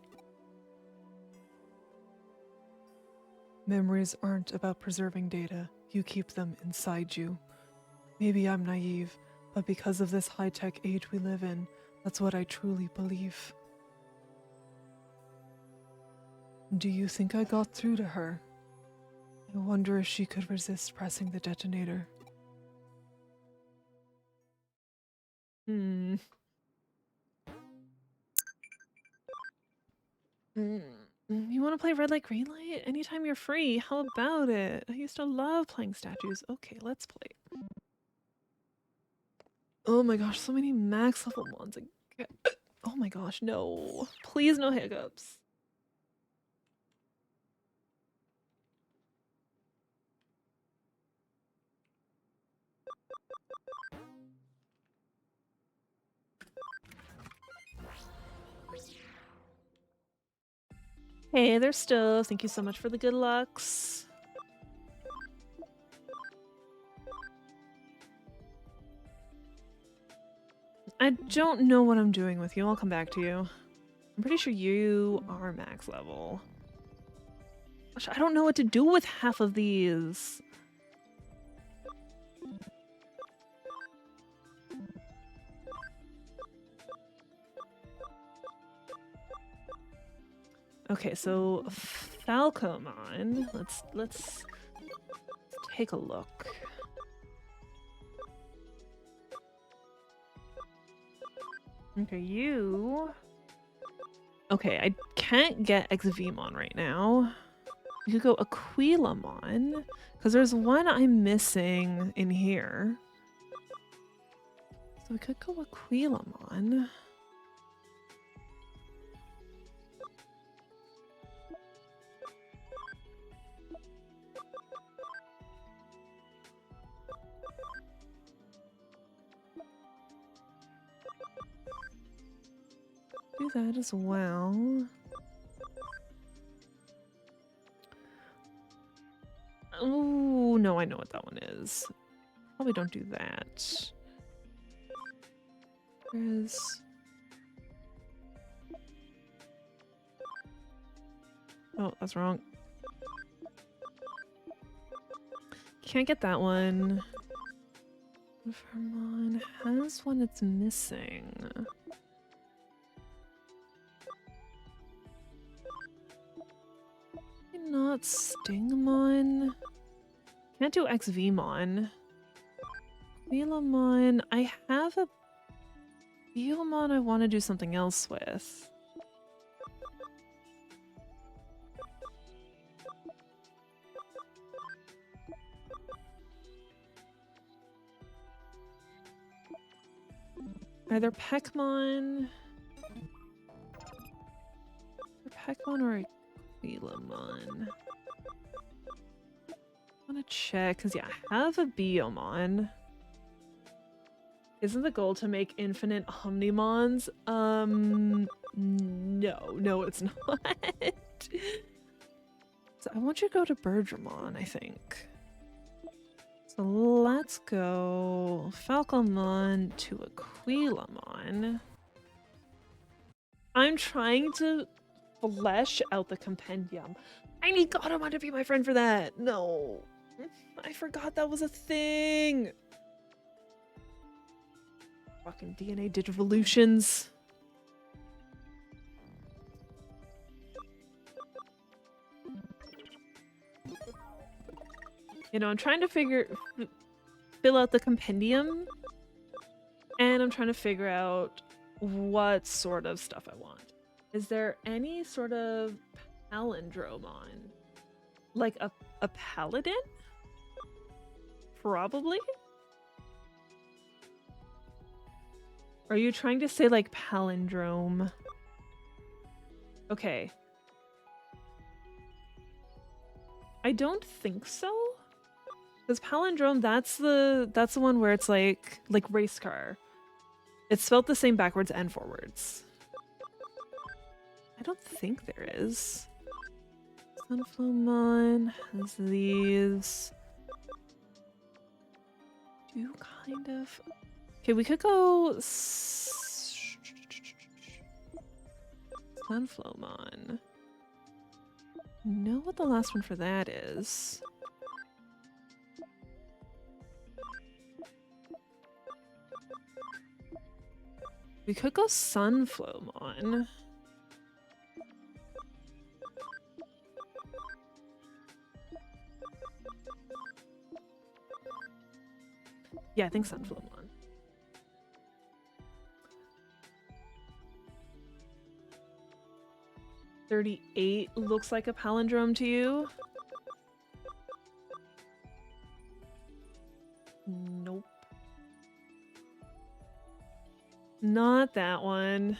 Memories aren't about preserving data. You keep them inside you. Maybe I'm naive, but because of this high-tech age we live in, that's what I truly believe. Do you think I got through to her? I wonder if she could resist pressing the detonator. You want to play red light, green light? Anytime you're free, how about it? I used to love playing statues. Okay, let's play. Oh my gosh, so many max level ones again. Oh my gosh, no. Please no hiccups. Hey, there's Stove. Thank you so much for the good lucks. I don't know what I'm doing with you. I'll come back to you. I'm pretty sure you are max level. Gosh, I don't know what to do with half of these. Okay, so Falcomon. Let's take a look. Okay, you. Okay, I can't get Exvimon right now. We could go Aquilamon, because there's one I'm missing in here. So we could go Aquilamon. Do that as well. Oh, no, I know what that one is. Probably don't do that. There's... Oh, that's wrong. Can't get that one. Vermon has one it's missing. Not Stingmon. Can't do Xvmon. Velamon. I have a Beomon I want to do something else with. Either Peckmon. Peckmon or Velamon. I want to check, because yeah, I have a Beomon. Isn't the goal to make infinite Omnimons? No, it's not. So I want you to go to Bergermon, I think. So So let's go Falcomon to Aquilamon. I'm trying to flesh out the compendium. I need Godamon to be my friend for that. No. I forgot that was a thing. Fucking DNA Digivolutions. You know, I'm trying to fill out the compendium, and I'm trying to figure out what sort of stuff I want. Is there any sort of palindrome on? Like a paladin? Probably? Are you trying to say like palindrome? Okay. I don't think so. Because palindrome, that's the one where it's like race car. It's spelled the same backwards and forwards. I don't think there is. Sunflowmon has these. Do kind of. Okay, we could go Sunflowmon. Know what the last one for that is. We could go Sunflowmon. Yeah, I think Sunflowmon. 38 looks like a palindrome to you? Nope. Not that one.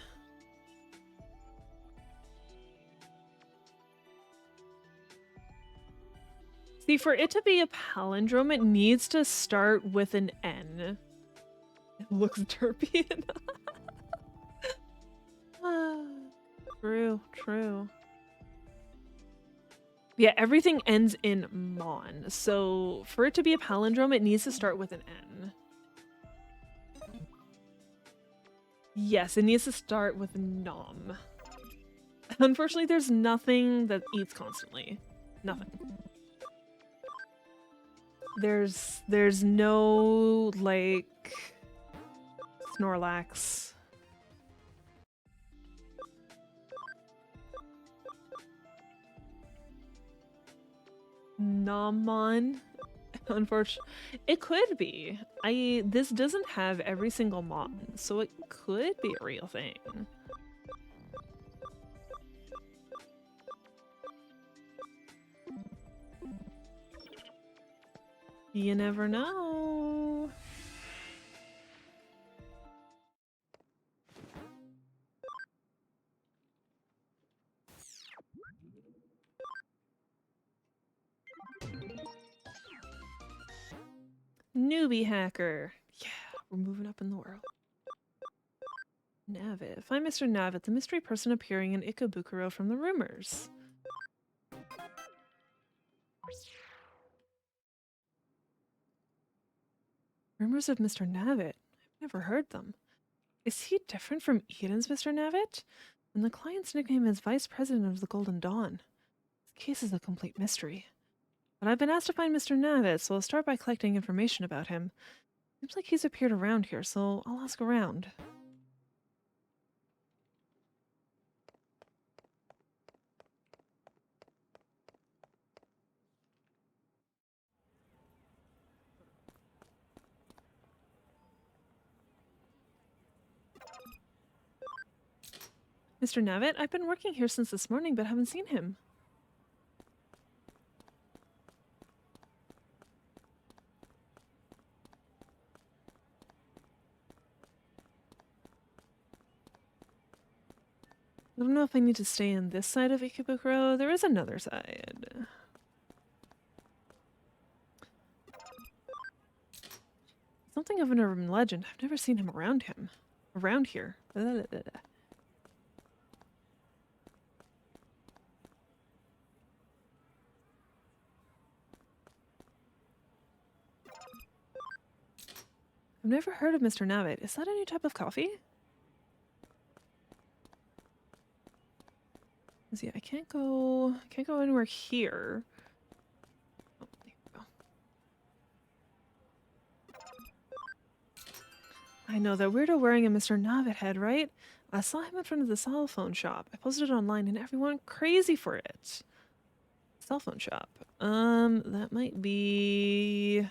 See, for it to be a palindrome, it needs to start with an N. It looks derpy enough. True, true. Yeah, everything ends in mon. So for it to be a palindrome, it needs to start with an N. Yes, it needs to start with nom. Unfortunately, there's nothing that eats constantly. Nothing. There's no, like, Snorlax. Nommon. Unfortunately, it could be. This doesn't have every single mon, so it could be a real thing. You never know. Newbie hacker. Yeah, we're moving up in the world. Navit. Find Mr. Navit, the mystery person appearing in Ikebukuro from the rumors. Rumors of Mr. Navit? I've never heard them. Is he different from Eden's Mr. Navit? And the client's nickname is Vice President of the Golden Dawn. This case is a complete mystery. But I've been asked to find Mr. Navit, so I'll start by collecting information about him. Seems like he's appeared around here, so I'll ask around. Mr. Navit, I've been working here since this morning, but haven't seen him. I don't know if I need to stay on this side of Ikebukuro. There is another side. Something of an urban legend. I've never seen him around here. I've never heard of Mr. Navid. Is that a new type of coffee? Yeah, I can't go anywhere here. Oh, there we go. I know that weirdo wearing a Mr. Navid head, right? I saw him in front of the cell phone shop. I posted it online and everyone went crazy for it. Cell phone shop. That might be...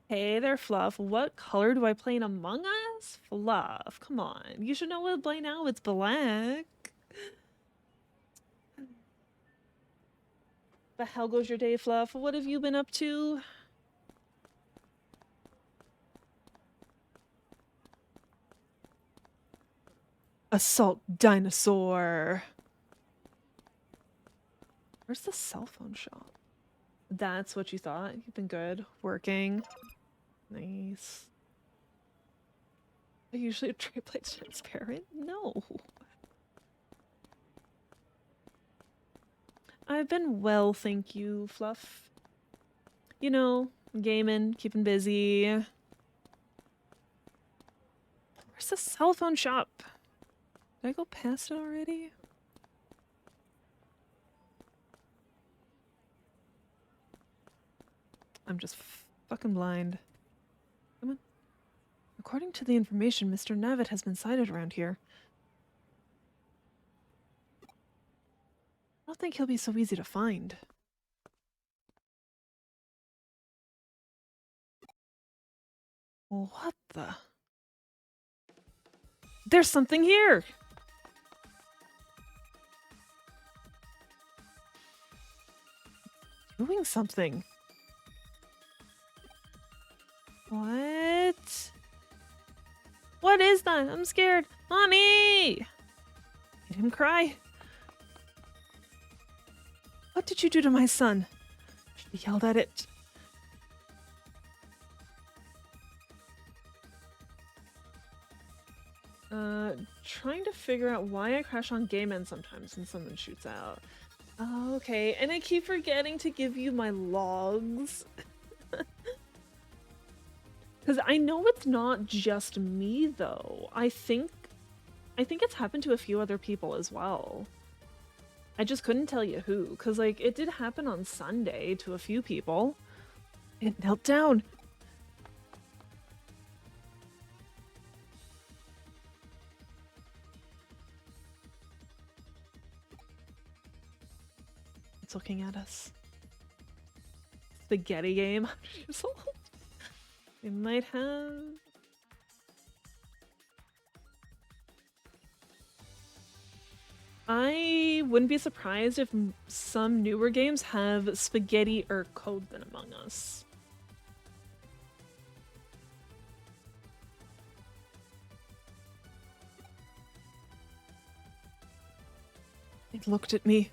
Hey there, Fluff. What color do I play in Among Us? Fluff, come on. You should know what by now. It's black. But how goes your day, Fluff? What have you been up to? Assault dinosaur. Where's the cell phone shop? That's what you thought? You've been good. Working. Nice. I usually a tray plate transparent? No. I've been well, thank you, Fluff. You know, gaming, keeping busy. Where's the cell phone shop? Did I go past it already? I'm just fucking blind. Come on. According to the information, Mr. Navid has been sighted around here. I don't think he'll be so easy to find. What the? There's something here! Doing something. What? What is that? I'm scared. Mommy! Made him cry. What did you do to my son? She yelled at it. Trying to figure out why I crash on Game End sometimes when someone shoots out. Oh, okay, and I keep forgetting to give you my logs. Because I know it's not just me, though. I think it's happened to a few other people as well. I just couldn't tell you who, because, like, it did happen on Sunday to a few people. It knelt down. It's looking at us. Spaghetti game, 100 years old. They might have... I wouldn't be surprised if some newer games have spaghetti or code than Among Us. It looked at me.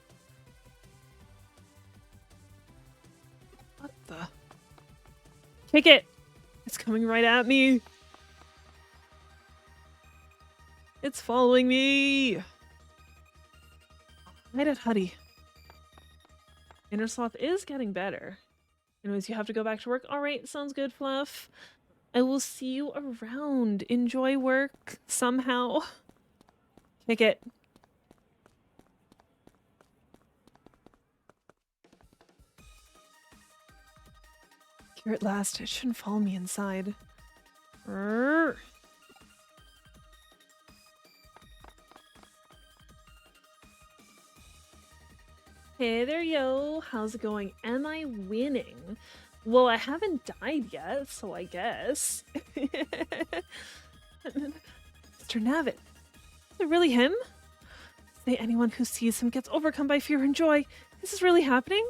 What the? Kick it! It's coming right at me! It's following me! Right at Huddy. Inner Sloth is getting better. Anyways, you have to go back to work. Alright, sounds good, Fluff. I will see you around. Enjoy work somehow. Kick it. Here at last. It shouldn't follow me inside. Rrr. Hey there, yo. How's it going? Am I winning? Well, I haven't died yet, so I guess. Mr. Navid. Is it really him? Say anyone who sees him gets overcome by fear and joy. Is this really happening?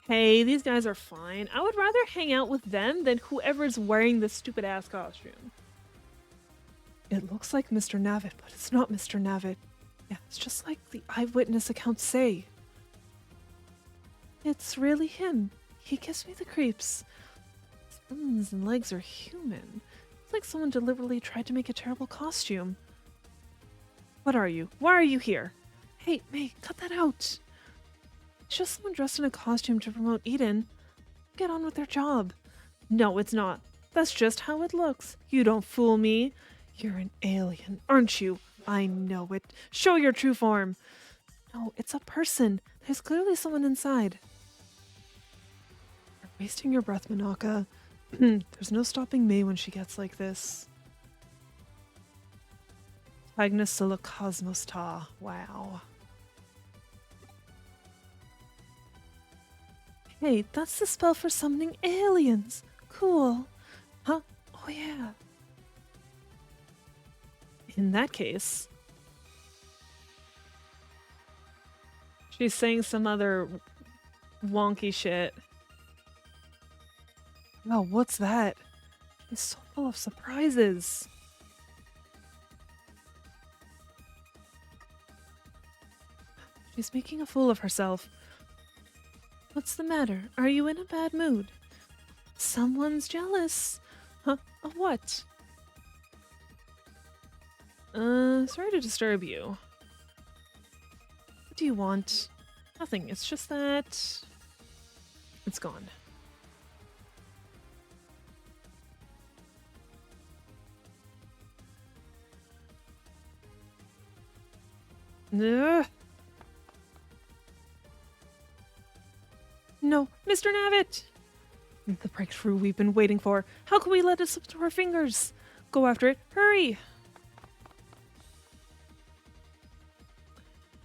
Hey, these guys are fine. I would rather hang out with them than whoever's wearing this stupid ass costume. It looks like Mr. Navid, but it's not Mr. Navid. Yeah, it's just like the eyewitness accounts say. It's really him. He gives me the creeps. His arms and legs are human. It's like someone deliberately tried to make a terrible costume. What are you? Why are you here? Hey, May, cut that out. It's just someone dressed in a costume to promote Eden. get on with their job. No, it's not. That's just how it looks. You don't fool me. You're an alien, aren't you? I know it. Show your true form. No, it's a person. There's clearly someone inside. You're wasting your breath, Manaka. There's no stopping May when she gets like this. Agnes Cosmos Ta. Wow. Hey, that's the spell for summoning aliens. Cool. Huh? Oh yeah. In that case, she's saying some other wonky shit. Oh, what's that? She's so full of surprises. She's making a fool of herself. What's the matter? Are you in a bad mood? Someone's jealous. Huh? Of what? Sorry to disturb you. What do you want? Nothing, it's just that... It's gone. Ugh. No, Mr. Navitt! The breakthrough we've been waiting for. How can we let it slip through our fingers? Go after it. Hurry!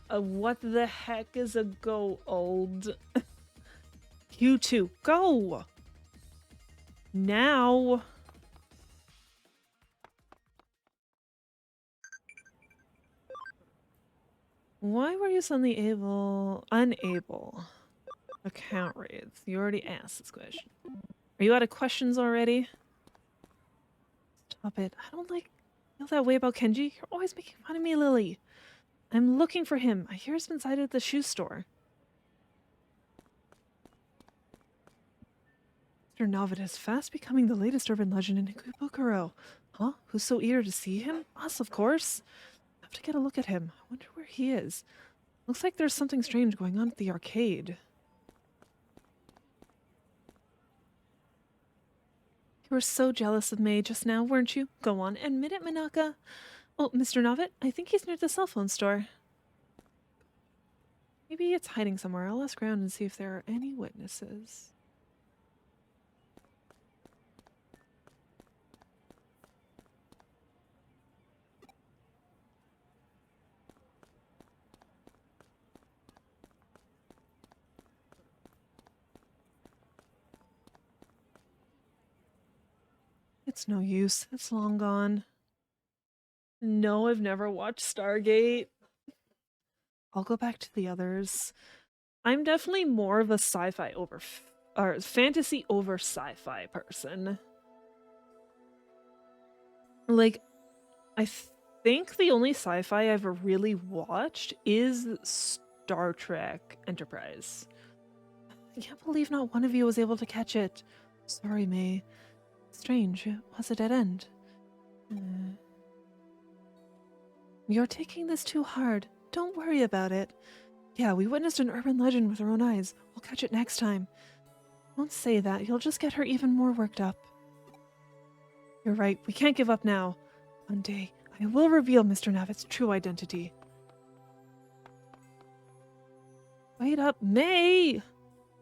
What the heck is a go, old? You two, go! Now! Why were you suddenly unable? Account raids. You already asked this question. Are you out of questions already? Stop it. I don't feel that way about Kenji. You're always making fun of me, Lily. I'm looking for him. I hear he's been sighted at the shoe store. Mr. Navid is fast becoming the latest urban legend in Ikebukuro. Huh? Who's so eager to see him? Us, of course. I have to get a look at him. I wonder where he is. Looks like there's something strange going on at the arcade. You were so jealous of May just now, weren't you? Go on, admit it, Manaka. Oh, Mr. Navid, I think he's near the cell phone store. Maybe it's hiding somewhere. I'll ask around and see if there are any witnesses. It's no use. It's long gone. No, I've never watched Stargate. I'll go back to the others. I'm definitely more of a sci-fi or fantasy over sci-fi person. Like, I think the only sci-fi I've ever really watched is Star Trek Enterprise. I can't believe not one of you was able to catch it. Sorry, May. Strange. It was a dead end. You're taking this too hard. Don't worry about it. Yeah, we witnessed an urban legend with our own eyes. We'll catch it next time. Don't say that. You'll just get her even more worked up. You're right. We can't give up now. One day, I will reveal Mr. Navitt's true identity. Wait up, May!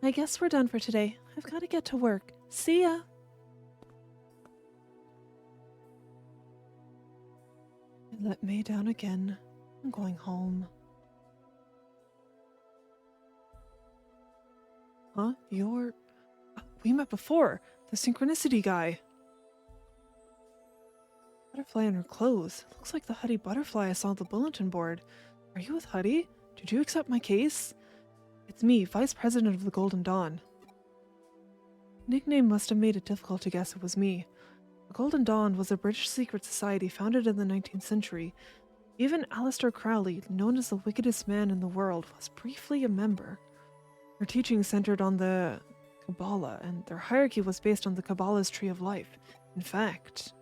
I guess we're done for today. I've got to get to work. See ya! I let May down again. I'm going home. Huh? You're... We met before. The synchronicity guy. Butterfly in her clothes. Looks like the Huddy butterfly I saw on the bulletin board. Are you with Huddy? Did you accept my case? It's me, Vice President of the Golden Dawn. Nickname must have made it difficult to guess it was me. The Golden Dawn was a British secret society founded in the 19th century. Even Aleister Crowley, known as the wickedest man in the world, was briefly a member. Their teachings centered on the Kabbalah, and their hierarchy was based on the Kabbalah's Tree of Life. In fact...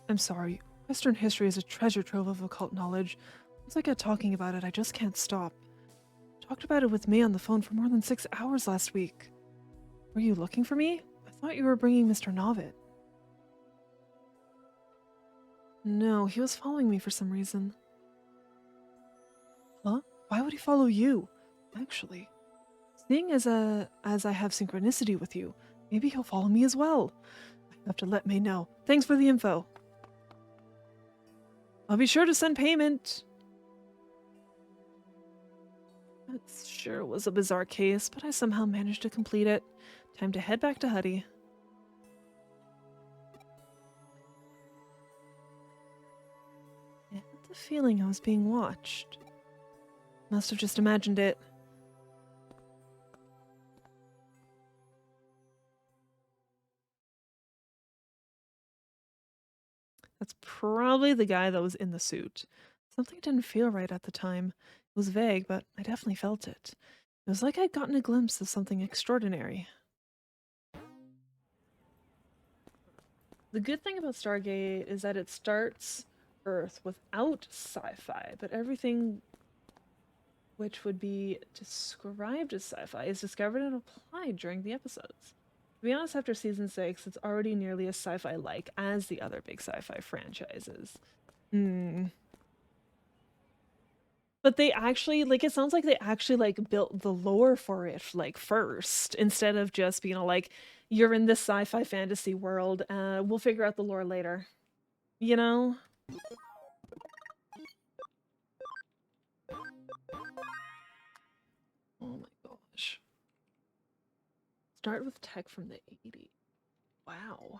I'm sorry. Western history is a treasure trove of occult knowledge. Once I get talking about it, I just can't stop. talked about it with May on the phone for more than 6 hours last week. Were you looking for me? I thought you were bringing Mr. Novitt. No, he was following me for some reason. Huh? Why would he follow you? Actually, seeing as I have synchronicity with you, maybe he'll follow me as well. I have to let May know. Thanks for the info. I'll be sure to send payment. That sure was a bizarre case, but I somehow managed to complete it. Time to head back to Huddy. I had the feeling I was being watched. Must have just imagined it. That's probably the guy that was in the suit. Something didn't feel right at the time. It was vague, but I definitely felt it. It was like I'd gotten a glimpse of something extraordinary. The good thing about Stargate is that it starts Earth without sci-fi, but everything which would be described as sci-fi is discovered and applied during the episodes. To be honest, after season 6, it's already nearly as sci-fi-like as the other big sci-fi franchises. But they actually, like, it sounds like they actually, like, built the lore for it, like, first, instead of just being like, you're in this sci-fi fantasy world, we'll figure out the lore later. You know? Oh my gosh. Start with tech from the 80s. Wow.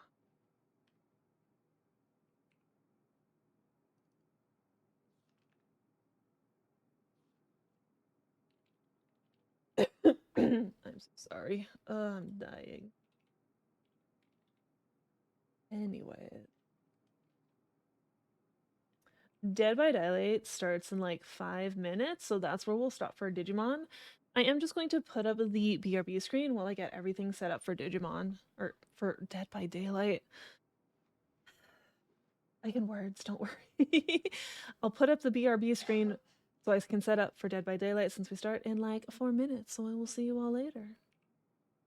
I'm so sorry. I'm dying. Anyway. Dead by Daylight starts in like 5 minutes, so that's where we'll stop for Digimon. I am just going to put up the BRB screen while I get everything set up for Digimon, or for Dead by Daylight. I can words, don't worry. I'll put up the BRB screen so I can set up for Dead by Daylight since we start in like 4 minutes, so I will see you all later.